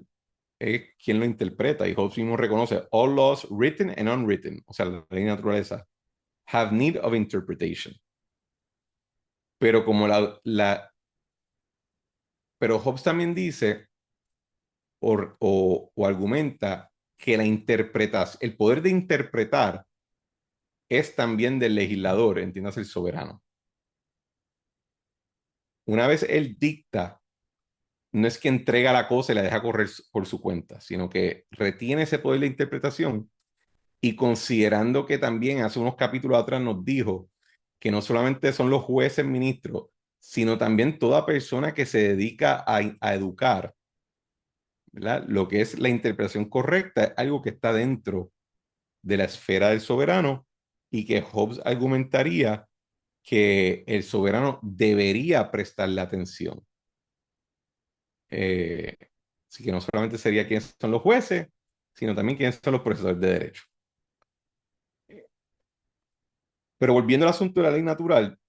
es quien lo interpreta. Y Hobbes mismo reconoce, all laws written and unwritten, o sea, la ley de naturaleza, have need of interpretation. Pero como pero Hobbes también dice o argumenta que el poder de interpretar es también del legislador, entiendas el soberano. Una vez él dicta, no es que entrega la cosa y la deja correr por su cuenta, sino que retiene ese poder de interpretación y considerando que también hace unos capítulos atrás nos dijo que no solamente son los jueces ministros, sino también toda persona que se dedica a educar, ¿verdad? Lo que es la interpretación correcta es algo que está dentro de la esfera del soberano y que Hobbes argumentaría que el soberano debería prestarle atención. Así que no solamente sería quiénes son los jueces, sino también quiénes son los profesores de derecho. Pero volviendo al asunto de la ley natural,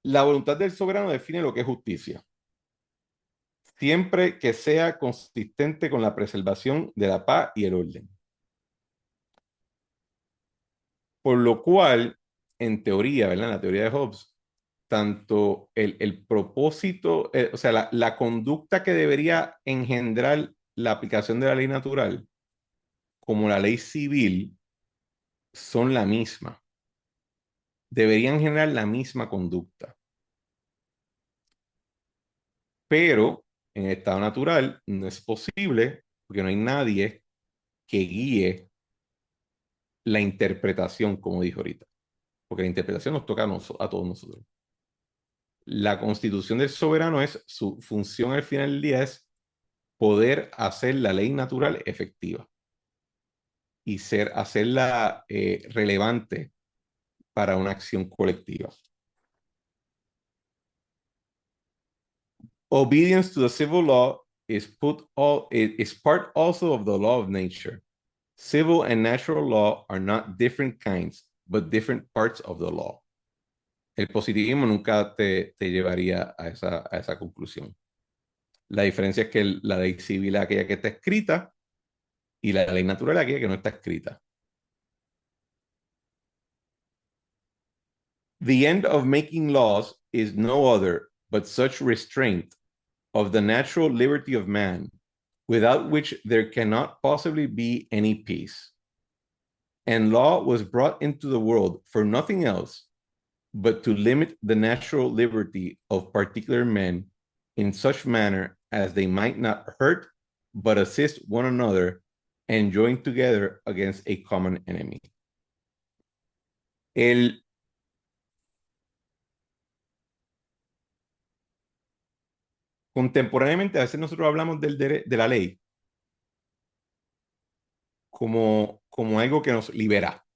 la voluntad del soberano define lo que es justicia, siempre que sea consistente con la preservación de la paz y el orden. Por lo cual, en teoría, ¿verdad? En la teoría de Hobbes, tanto el propósito, o sea, la conducta que debería engendrar la aplicación de la ley natural, como la ley civil, son la misma. Deberían generar la misma conducta. Pero en el estado natural no es posible porque no hay nadie que guíe la interpretación, como dijo ahorita. Porque la interpretación nos toca a todos nosotros. La constitución del soberano es su función al final del día es poder hacer la ley natural efectiva y hacerla relevante para una acción colectiva. Obedience to the civil law is part also of the law of nature. Civil and natural law are not different kinds, but different parts of the law. El positivismo nunca te llevaría a esa conclusión. La diferencia es que la ley civil es aquella que está escrita y la ley natural es aquella que no está escrita. The end of making laws is no other but such restraint of the natural liberty of man, without which there cannot possibly be any peace. And law was brought into the world for nothing else but to limit the natural liberty of particular men in such manner as they might not hurt but assist one another and join together against a common enemy. El, contemporáneamente, a veces nosotros hablamos de la ley como algo que nos libera.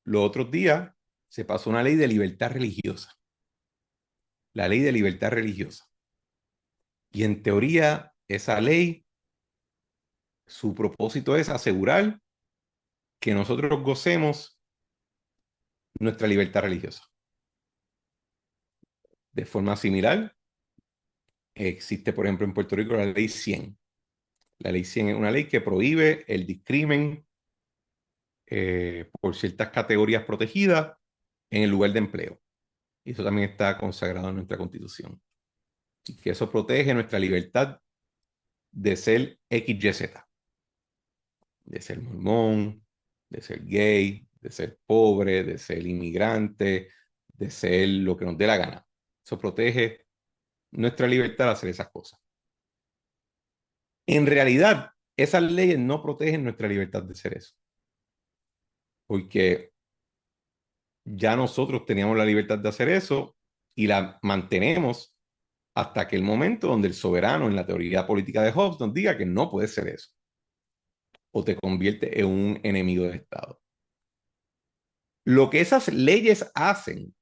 Los otros días se pasó una ley de libertad religiosa, la ley de libertad religiosa. Y en teoría, esa ley, su propósito es asegurar que nosotros gocemos nuestra libertad religiosa. De forma similar, existe, por ejemplo, en Puerto Rico la ley 100. La ley 100 es una ley que prohíbe el discrimen por ciertas categorías protegidas en el lugar de empleo. Y eso también está consagrado en nuestra Constitución. Y que eso protege nuestra libertad de ser XYZ, de ser mormón, de ser gay, de ser pobre, de ser inmigrante, de ser lo que nos dé la gana. Eso protege nuestra libertad de hacer esas cosas. En realidad, esas leyes no protegen nuestra libertad de ser eso. Porque ya nosotros teníamos la libertad de hacer eso y la mantenemos hasta aquel momento donde el soberano en la teoría política de Hobbes nos diga que no puede ser eso o te convierte en un enemigo del Estado. Lo que esas leyes hacen,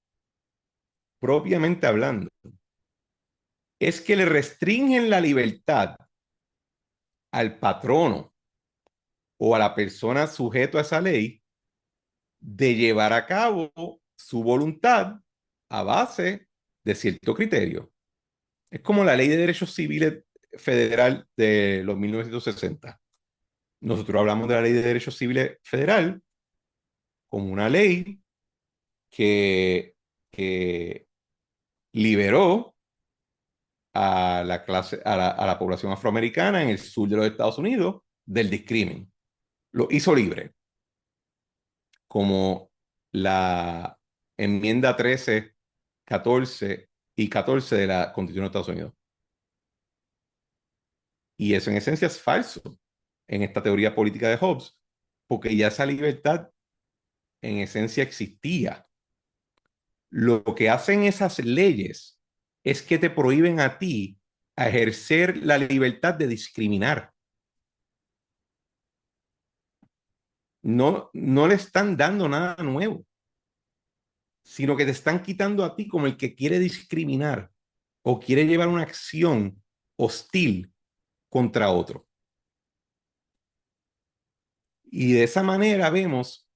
propiamente hablando, es que le restringen la libertad al patrono o a la persona sujeto a esa ley de llevar a cabo su voluntad a base de cierto criterio. Es como la Ley de Derechos Civiles Federal de los 1960. Nosotros hablamos de la Ley de Derechos Civiles Federal como una ley que liberó a la clase, a la población afroamericana en el sur de los Estados Unidos del discrimen. Lo hizo libre, como la enmienda 13, 14 y 14 de la Constitución de Estados Unidos. Y eso en esencia es falso en esta teoría política de Hobbes, porque ya esa libertad en esencia existía. Lo que hacen esas leyes es que te prohíben a ti a ejercer la libertad de discriminar. no le están dando nada nuevo, sino que te están quitando a ti como el que quiere discriminar o quiere llevar una acción hostil contra otro. Y de esa manera vemos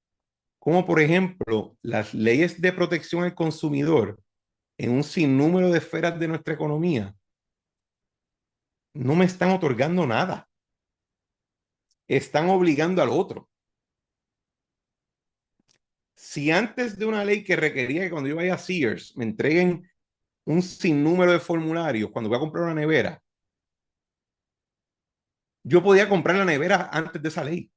cómo, por ejemplo, las leyes de protección al consumidor en un sinnúmero de esferas de nuestra economía no me están otorgando nada, están obligando al otro. Si antes de una ley que requería que cuando yo vaya a Sears me entreguen un sinnúmero de formularios cuando voy a comprar una nevera, yo podía comprar la nevera antes de esa ley.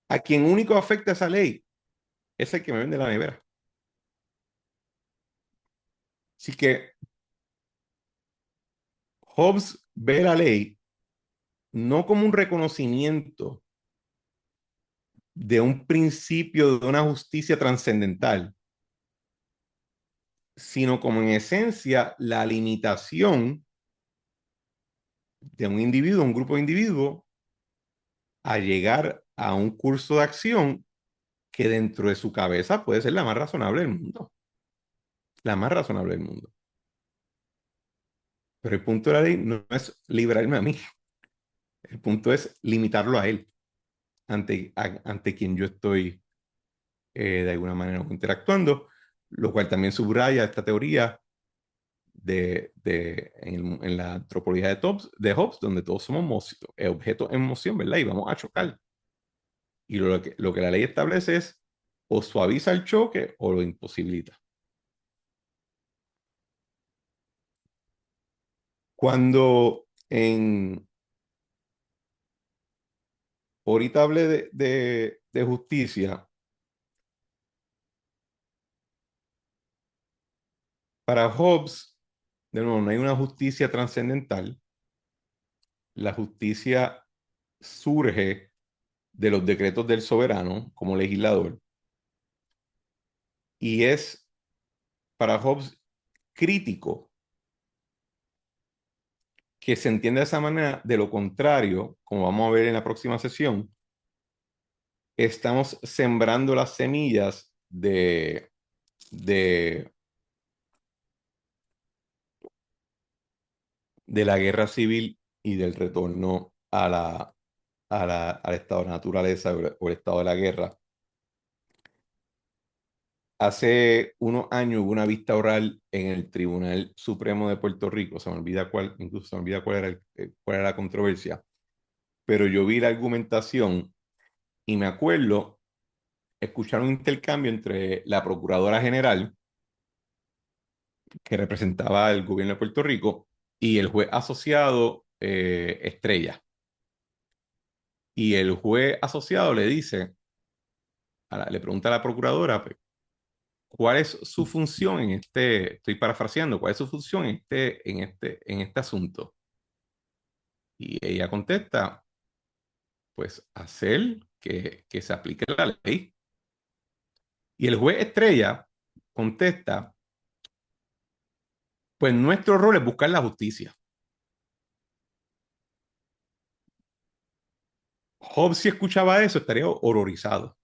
A quien único afecta esa ley es el que me vende la nevera. Así que Hobbes ve la ley no como un reconocimiento de un principio de una justicia trascendental, sino como en esencia la limitación de un individuo, un grupo de individuos, a llegar a un curso de acción que dentro de su cabeza puede ser la más razonable del mundo, la más razonable del mundo. Pero el punto de la ley no es librarme a mí, el punto es limitarlo a él, ante quien yo estoy de alguna manera interactuando, lo cual también subraya esta teoría en la antropología de Hobbes, donde todos somos objetos en moción, ¿verdad? Y vamos a chocar. Y lo que la ley establece es o suaviza el choque o lo imposibilita. Cuando ahorita hablé de justicia, para Hobbes, de nuevo, no hay una justicia trascendental. La justicia surge de los decretos del soberano como legislador y es para Hobbes crítico que se entienda de esa manera. De lo contrario, como vamos a ver en la próxima sesión, estamos sembrando las semillas de, de la guerra civil y del retorno al estado de naturaleza o el estado de la guerra. Hace unos años hubo una vista oral en el Tribunal Supremo de Puerto Rico, se me olvida cuál, incluso se me olvida cuál era la controversia, pero yo vi la argumentación y me acuerdo escuchar un intercambio entre la Procuradora General, que representaba al gobierno de Puerto Rico, y el juez asociado Estrella. Y el juez asociado le dice, le pregunta a la procuradora, pues, ¿cuál es su función en estoy parafraseando, cuál es su función en este asunto? Y ella contesta, pues hacer que se aplique la ley. Y el juez Estrella contesta, pues nuestro rol es buscar la justicia. Hobbes, si escuchaba eso, estaría horrorizado,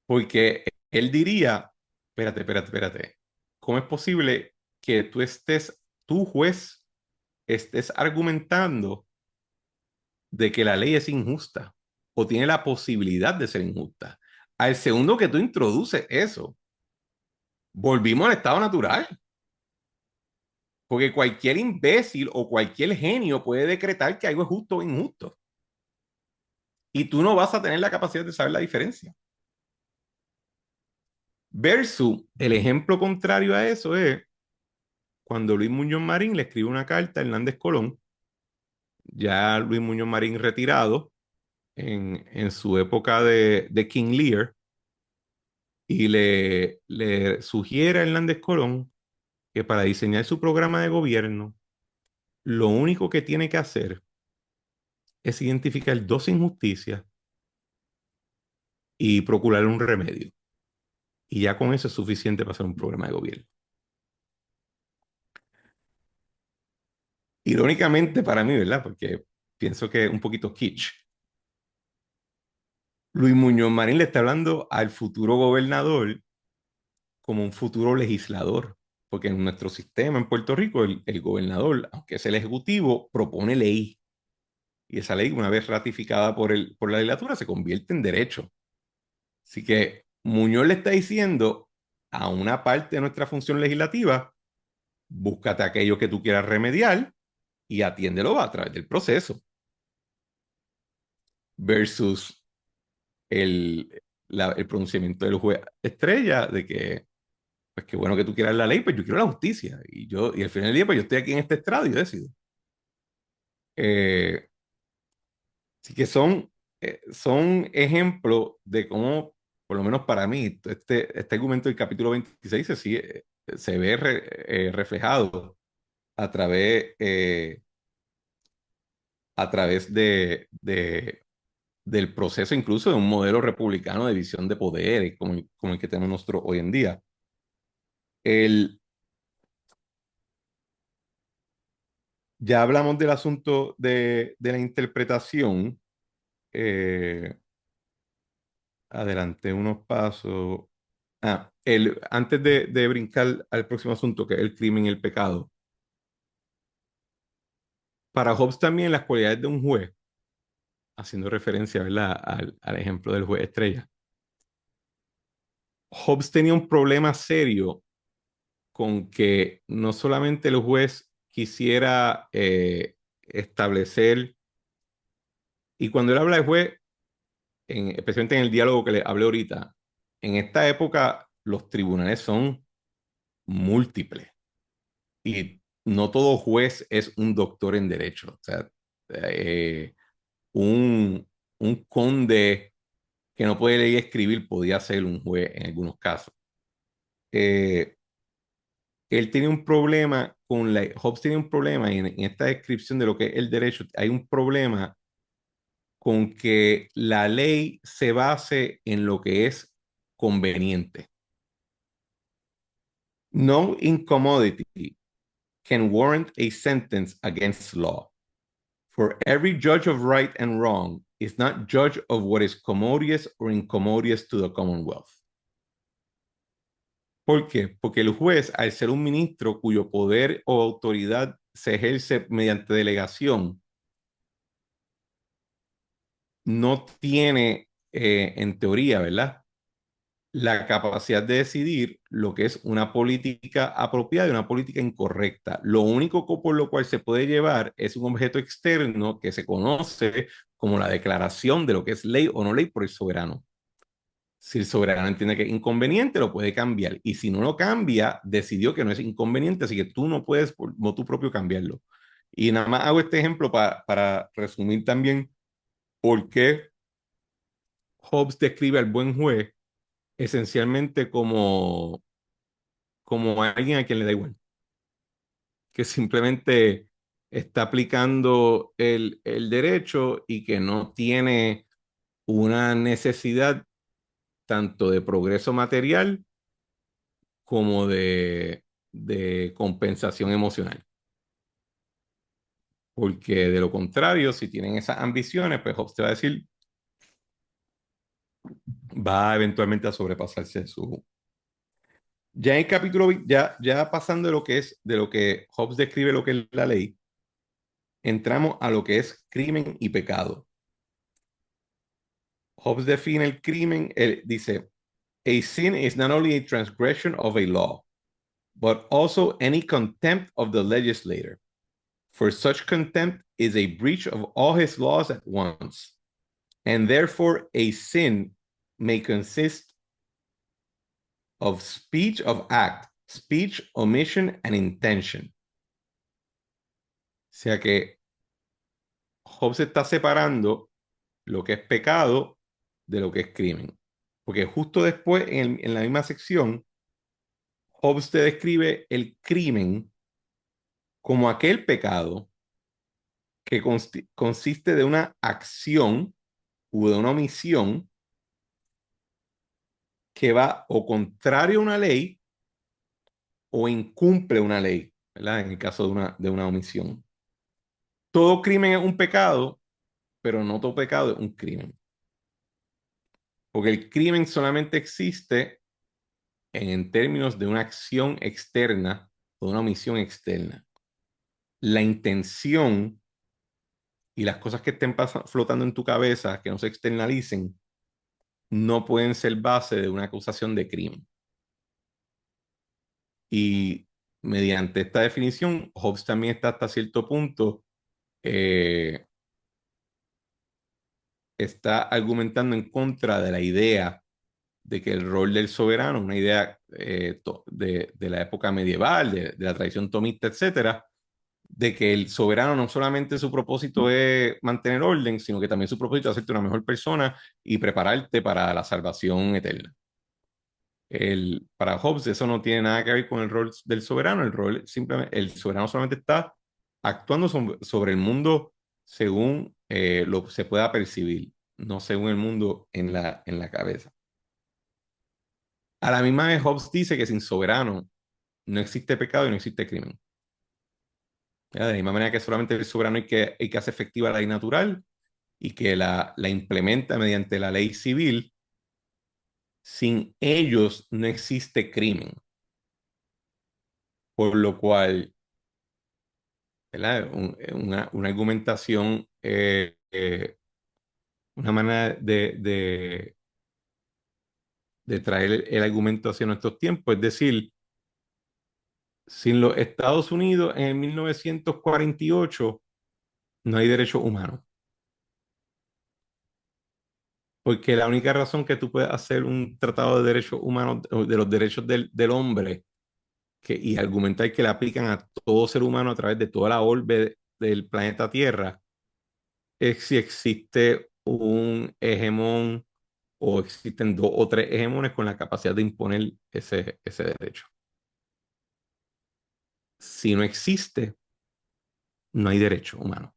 porque él diría, espérate, ¿cómo es posible que tú juez, estés argumentando de que la ley es injusta o tiene la posibilidad de ser injusta? Al segundo que tú introduces eso, volvimos al estado natural, porque cualquier imbécil o cualquier genio puede decretar que algo es justo o injusto, y tú no vas a tener la capacidad de saber la diferencia. Versus el ejemplo contrario a eso es cuando Luis Muñoz Marín le escribe una carta a Hernández Colón, ya Luis Muñoz Marín retirado en su época de King Lear, y le sugiere a Hernández Colón que para diseñar su programa de gobierno, lo único que tiene que hacer es identificar dos injusticias y procurar un remedio. Y ya con eso es suficiente para hacer un programa de gobierno. Irónicamente para mí, ¿verdad? Porque pienso que es un poquito kitsch. Luis Muñoz Marín le está hablando al futuro gobernador como un futuro legislador, porque en nuestro sistema en Puerto Rico el gobernador, aunque es el ejecutivo, propone ley y esa ley, una vez ratificada por la legislatura, se convierte en derecho. Así que Muñoz le está diciendo a una parte de nuestra función legislativa, búscate aquello que tú quieras remediar y atiéndelo a través del proceso, versus el pronunciamiento del juez Estrella de que, pues qué bueno que tú quieras la ley, pues yo quiero la justicia. Y al final del día, pues yo estoy aquí en este estrado y yo decido. Eh, Así que son ejemplos de cómo, por lo menos para mí, este argumento del capítulo 26 se ve reflejado a través del proceso incluso de un modelo republicano de división de poderes como el que tenemos nosotros hoy en día. El, ya hablamos del asunto de la interpretación. eh, Adelanté unos pasos. Antes de brincar al próximo asunto, que es el crimen y el pecado. Para Hobbes también las cualidades de un juez, haciendo referencia, ¿verdad?, al ejemplo del juez Estrella. Hobbes tenía un problema serio con que no solamente el juez quisiera establecer, y cuando él habla de juez, especialmente en el diálogo que le hablé ahorita, en esta época los tribunales son múltiples. Y no todo juez es un doctor en derecho. O sea, eh, un, un conde que no puede leer y escribir podía ser un juez en algunos casos. Eh, Él tiene un problema Hobbes tiene un problema y en esta descripción de lo que es el derecho, hay un problema con que la ley se base en lo que es conveniente. No incommodity can warrant a sentence against law. For every judge of right and wrong is not judge of what is commodious or incommodious to the Commonwealth. ¿Por qué? Porque el juez, al ser un ministro cuyo poder o autoridad se ejerce mediante delegación, no tiene, en teoría, ¿verdad?, la capacidad de decidir lo que es una política apropiada y una política incorrecta. Lo único por lo cual se puede llevar es un objeto externo que se conoce como la declaración de lo que es ley o no ley por el soberano. Si el soberano entiende que es inconveniente, lo puede cambiar. Y si no lo cambia, decidió que no es inconveniente, así que tú no puedes por tu propio cambiarlo. Y nada más hago este ejemplo para resumir también por qué Hobbes describe al buen juez esencialmente como alguien a quien le da igual, que simplemente está aplicando el derecho y que no tiene una necesidad tanto de progreso material como de compensación emocional. Porque de lo contrario, si tienen esas ambiciones, pues Hobbes te va a decir, va eventualmente a sobrepasarse de su... Ya en el capítulo, ya pasando de lo que Hobbes describe lo que es la ley, entramos a lo que es crimen y pecado. Hobbes define el crimen, él dice, a sin is not only a transgression of a law, but also any contempt of the legislator. For such contempt is a breach of all his laws at once, and therefore a sin may consist of speech of act, speech, omission, and intention. O sea que Hobbes está separando lo que es pecado de lo que es crimen. Porque justo después, en la misma sección, Hobbes te describe el crimen como aquel pecado que consiste de una acción o de una omisión que va o contrario a una ley o incumple una ley, ¿verdad? En el caso de una omisión. todo crimen es un pecado, pero no todo pecado es un crimen. Porque el crimen solamente existe en términos de una acción externa o de una omisión externa. La intención y las cosas que estén flotando en tu cabeza, que no se externalicen, no pueden ser base de una acusación de crimen. Y mediante esta definición, Hobbes también está hasta cierto punto, eh, está argumentando en contra de la idea de que el rol del soberano, una idea de la época medieval, de la tradición tomista, etcétera, de que el soberano no solamente su propósito es mantener orden, sino que también su propósito es hacerte una mejor persona y prepararte para la salvación eterna. Para Hobbes eso no tiene nada que ver con el rol del soberano, el soberano solamente está actuando sobre el mundo según lo se pueda percibir, no según el mundo en la cabeza. A la misma vez Hobbes dice que sin soberano no existe pecado y no existe crimen. ¿Ya? De la misma manera que solamente el soberano hay que hacer efectiva la ley natural y que la implementa mediante la ley civil, sin ellos no existe crimen. Por lo cual, ¿verdad? Una argumentación, una manera de traer el argumento hacia nuestros tiempos, es decir, sin los Estados Unidos en el 1948 no hay derechos humanos. Porque la única razón que tú puedes hacer un tratado de derechos humanos, de los derechos del hombre, y argumentar que le aplican a todo ser humano a través de toda la orbe del planeta Tierra, es si existe un hegemón o existen dos o tres hegemones con la capacidad de imponer ese derecho. Si no existe, no hay derecho humano.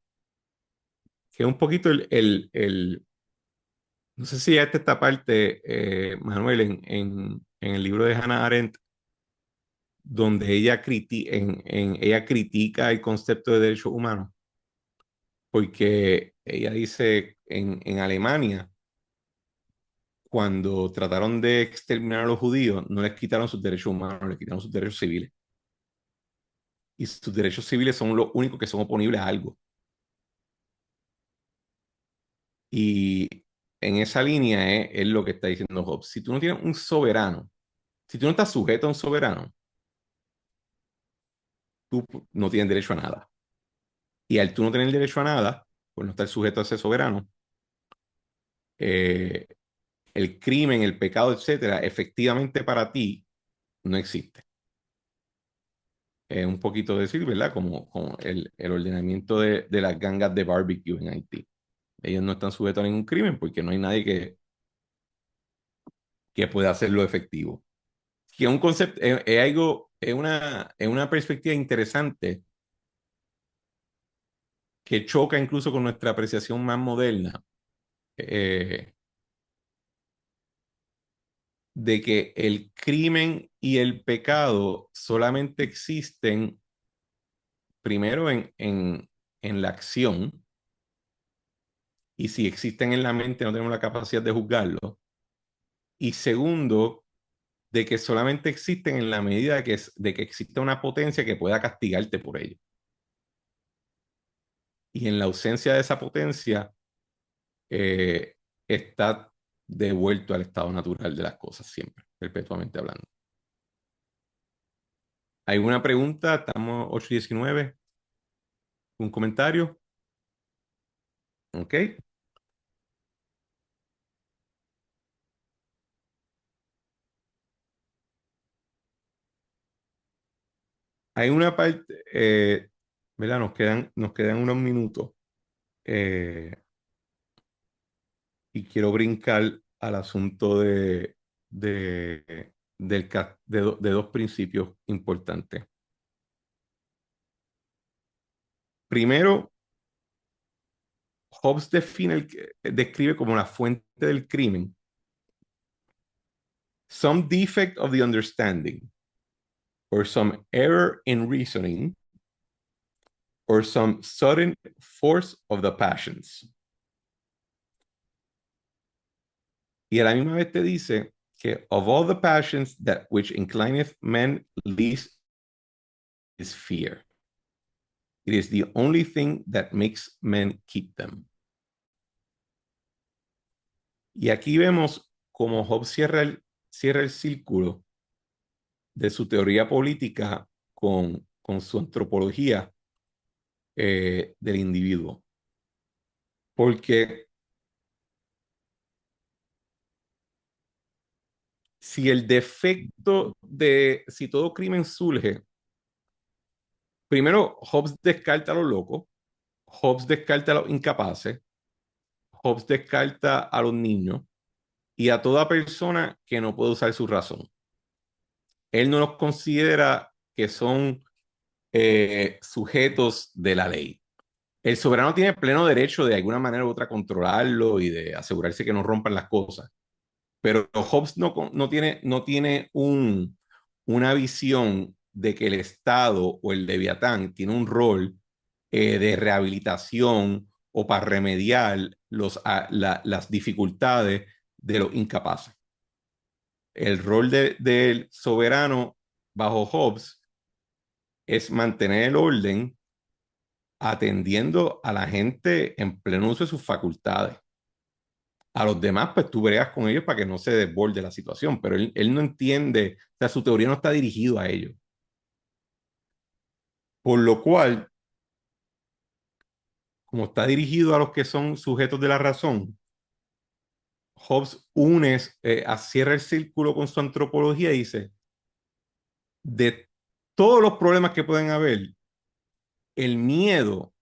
Que es un poquito no sé si ya esta parte, Manuel, en el libro de Hannah Arendt, donde ella critica el concepto de derechos humanos, porque ella dice en Alemania, cuando trataron de exterminar a los judíos, no les quitaron sus derechos humanos, les quitaron sus derechos civiles. Y sus derechos civiles son los únicos que son oponibles a algo. Y en esa línea es lo que está diciendo Hobbes. Si tú no tienes un soberano, si tú no estás sujeto a un soberano, tú no tienes derecho a nada. Y al tú no tener derecho a nada, pues no estar sujeto a ese soberano, eh, el crimen, el pecado, etcétera, efectivamente para ti no existe. Un poquito decir, ¿verdad? Como el ordenamiento de las gangas de barbecue en Haití. Ellos no están sujetos a ningún crimen porque no hay nadie que pueda hacerlo efectivo. Que es un concepto, es algo, es una perspectiva interesante que choca incluso con nuestra apreciación más moderna, eh, de que el crimen y el pecado solamente existen primero en la acción, y si existen en la mente no tenemos la capacidad de juzgarlo, y segundo, de que solamente existen en la medida de que exista una potencia que pueda castigarte por ello. Y en la ausencia de esa potencia, eh, está devuelto al estado natural de las cosas siempre, perpetuamente hablando. ¿Alguna pregunta? Estamos 8:19. ¿Un comentario? ¿Ok? Hay una parte, ¿verdad? Nos quedan unos minutos, eh, y quiero brincar al asunto de dos principios importantes. Primero, Hobbes describe como la fuente del crimen some defect of the understanding or some error in reasoning or some sudden force of the passions. Y a la misma vez te dice que of all the passions that which inclineth men least is fear. It is the only thing that makes men keep them. Y aquí vemos cómo Hobbes cierra el círculo de su teoría política con su antropología del individuo. Porque si el defecto si todo crimen surge, primero Hobbes descarta a los locos, Hobbes descarta a los incapaces, Hobbes descarta a los niños y a toda persona que no puede usar su razón. Él no los considera que son sujetos de la ley. El soberano tiene pleno derecho de alguna manera u otra controlarlo y de asegurarse que no rompan las cosas. Pero Hobbes no tiene una visión de que el Estado o el Leviatán tiene un rol de rehabilitación o para remediar las dificultades de los incapaces. El rol del soberano bajo Hobbes es mantener el orden atendiendo a la gente en pleno uso de sus facultades. A los demás, pues tú bregas con ellos para que no se desborde la situación, pero él no entiende, o sea, su teoría no está dirigido a ellos. Por lo cual, como está dirigido a los que son sujetos de la razón, Hobbes cierra el círculo con su antropología y dice, de todos los problemas que pueden haber, el miedo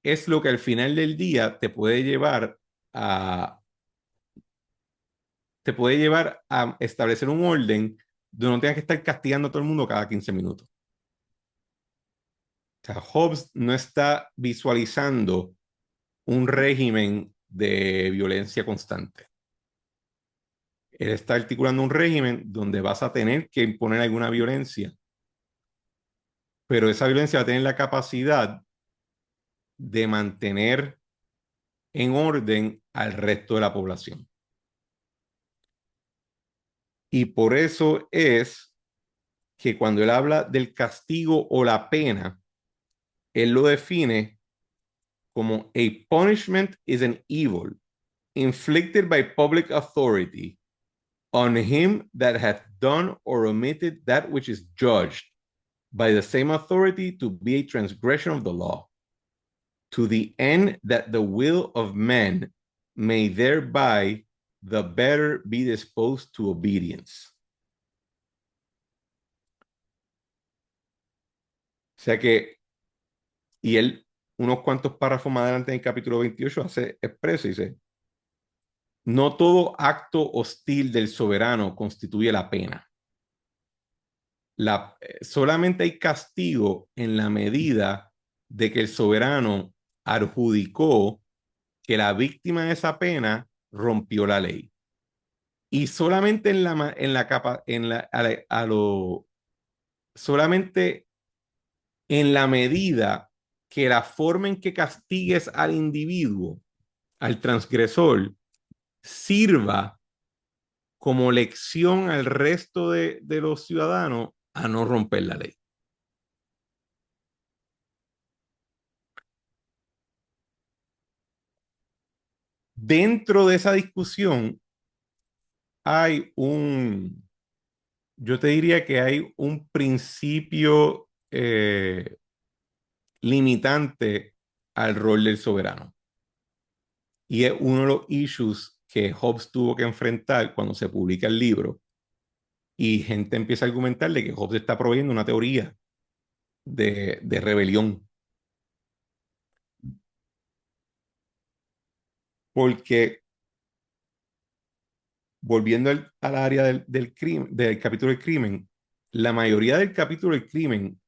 es lo que al final del día te puede llevar a establecer un orden donde no tengas que estar castigando a todo el mundo cada 15 minutos. O sea, Hobbes no está visualizando un régimen de violencia constante. Él está articulando un régimen donde vas a tener que imponer alguna violencia, pero esa violencia va a tener la capacidad de mantener en orden al resto de la población. Y por eso es que cuando él habla del castigo o la pena, él lo define como a punishment is an evil inflicted by public authority on him that hath done or omitted that which is judged by the same authority to be a transgression of the law, to the end that the will of men may thereby the better be disposed to obedience. O sea que, y él, unos cuantos párrafos más adelante en el capítulo 28, hace expreso y dice, no todo acto hostil del soberano constituye la pena. Solamente hay castigo en la medida de que el soberano adjudicó que la víctima de esa pena rompió la ley. Y solamente solamente en la medida que la forma en que castigues al individuo, al transgresor, sirva como lección al resto de los ciudadanos a no romper la ley. Dentro de esa discusión hay yo te diría que hay un principio limitante al rol del soberano. Y es uno de los issues que Hobbes tuvo que enfrentar cuando se publica el libro. Y gente empieza a argumentarle que Hobbes está proveyendo una teoría de rebelión. Porque volviendo al área del crimen, del capítulo del crimen, la mayoría del capítulo del crimen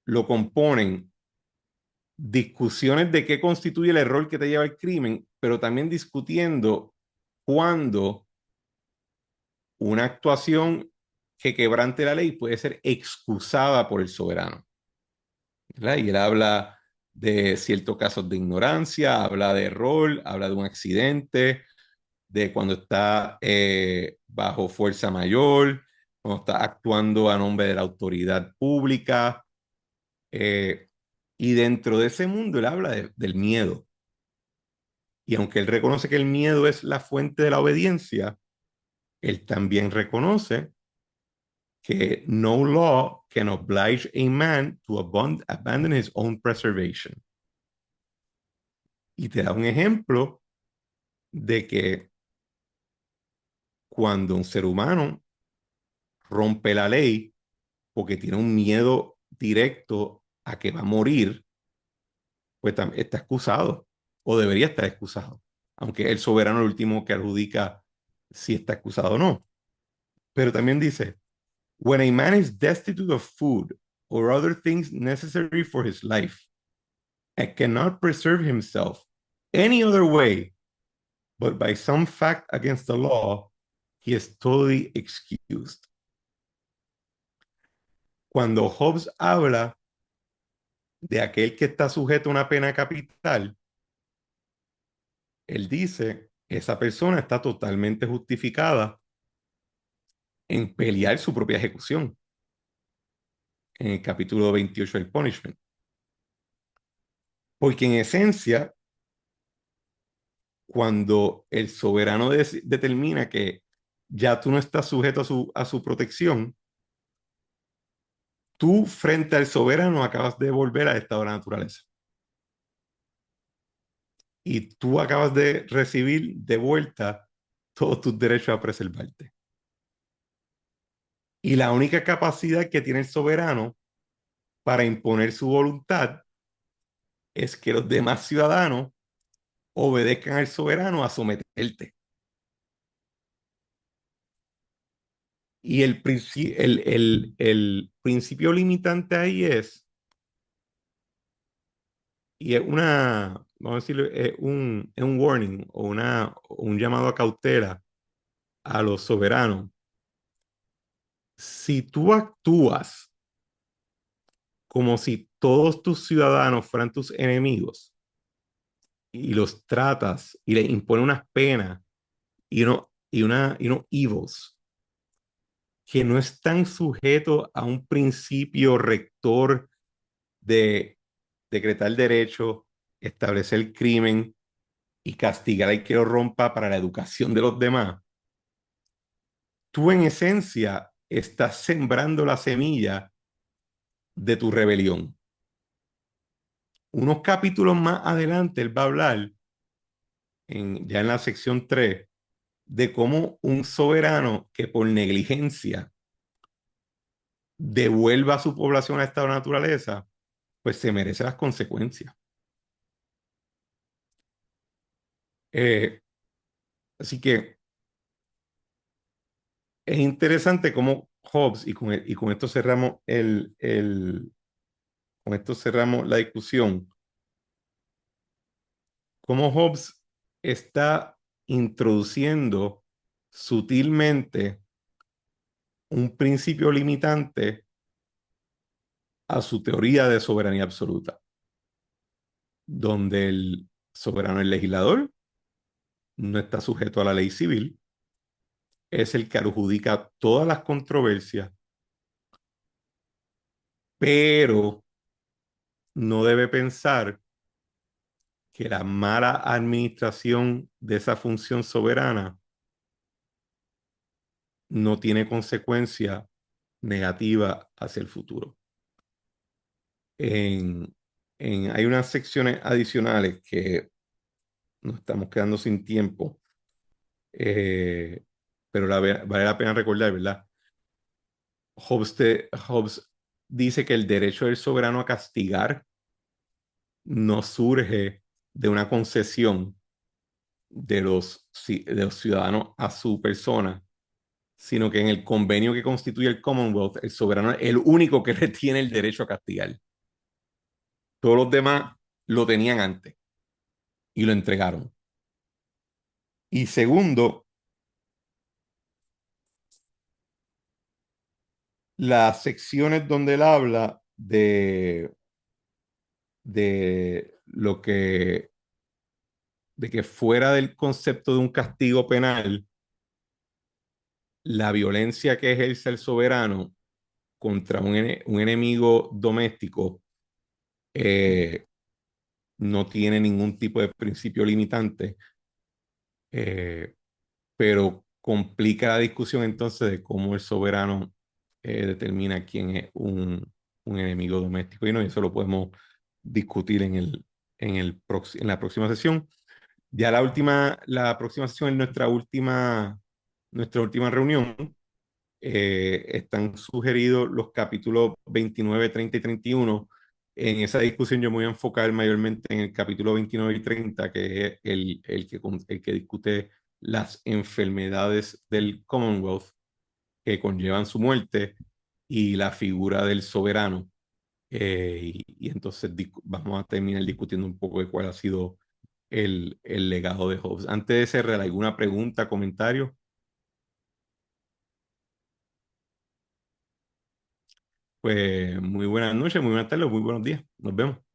lo componen discusiones de qué constituye el error que te lleva al crimen, pero también discutiendo cuándo una actuación que quebrante la ley puede ser excusada por el soberano. ¿verdad? Y él habla de ciertos casos de ignorancia, habla de error, habla de un accidente, de cuando está bajo fuerza mayor, cuando está actuando a nombre de la autoridad pública. eh, y dentro de ese mundo él habla del miedo. Y aunque él reconoce que el miedo es la fuente de la obediencia, él también reconoce que no law can oblige a man to abandon his own preservation. Y te da un ejemplo de que cuando un ser humano rompe la ley porque tiene un miedo directo a que va a morir, pues está excusado o debería estar excusado, aunque el soberano es el último que adjudica si está excusado o no. Pero también dice, when a man is destitute of food or other things necessary for his life and cannot preserve himself any other way but by some fact against the law, he is totally excused. Cuando Hobbes habla de aquel que está sujeto a una pena capital, él dice, esa persona está totalmente justificada en pelear su propia ejecución, en el capítulo 28 del Punishment. Porque en esencia, cuando el soberano determina que ya tú no estás sujeto a su protección, tú frente al soberano acabas de volver al estado de la naturaleza. Y tú acabas de recibir de vuelta todos tus derechos a preservarte. Y la única capacidad que tiene el soberano para imponer su voluntad es que los demás ciudadanos obedezcan al soberano a someterte. Y el principio limitante ahí y es vamos a decirlo, es un warning o un llamado a cautela a los soberanos. Si tú actúas como si todos tus ciudadanos fueran tus enemigos y los tratas y les impones unas penas y unos evils que no están sujetos a un principio rector de decretar derecho, establecer crimen y castigar al que lo rompa para la educación de los demás, tú en esencia estás sembrando la semilla de tu rebelión. Unos capítulos más adelante él va a hablar, ya en la sección 3, de cómo un soberano que por negligencia devuelva a su población a esta naturaleza, pues se merece las consecuencias. Eh, así que es interesante cómo Hobbes, y con esto cerramos con esto cerramos la discusión, cómo Hobbes está introduciendo sutilmente un principio limitante a su teoría de soberanía absoluta, donde el soberano, el legislador, no está sujeto a la ley civil, es el que adjudica todas las controversias, pero no debe pensar que la mala administración de esa función soberana no tiene consecuencia negativa hacia el futuro. En, hay unas secciones adicionales que nos estamos quedando sin tiempo, eh, pero vale la pena recordar, ¿verdad? Hobbes dice que el derecho del soberano a castigar no surge de una concesión de los ciudadanos a su persona, sino que en el convenio que constituye el Commonwealth, el soberano es el único que retiene el derecho a castigar. Todos los demás lo tenían antes y lo entregaron. Y segundo, las secciones donde él habla de lo que, de que fuera del concepto de un castigo penal, la violencia que ejerce el soberano contra un enemigo doméstico eh, no tiene ningún tipo de principio limitante, eh, pero complica la discusión entonces de cómo el soberano determina quién es un enemigo doméstico. Y no, eso lo podemos discutir en la próxima sesión. Ya la próxima sesión es nuestra última reunión. Están sugeridos los capítulos 29, 30 y 31. En esa discusión yo me voy a enfocar mayormente en el capítulo 29 y 30, que es el que discute las enfermedades del Commonwealth que conllevan su muerte y la figura del soberano. Y entonces vamos a terminar discutiendo un poco de cuál ha sido el legado de Hobbes. Antes de cerrar, ¿alguna pregunta, comentario? Pues muy buenas noches, muy buenas tardes, muy buenos días. Nos vemos.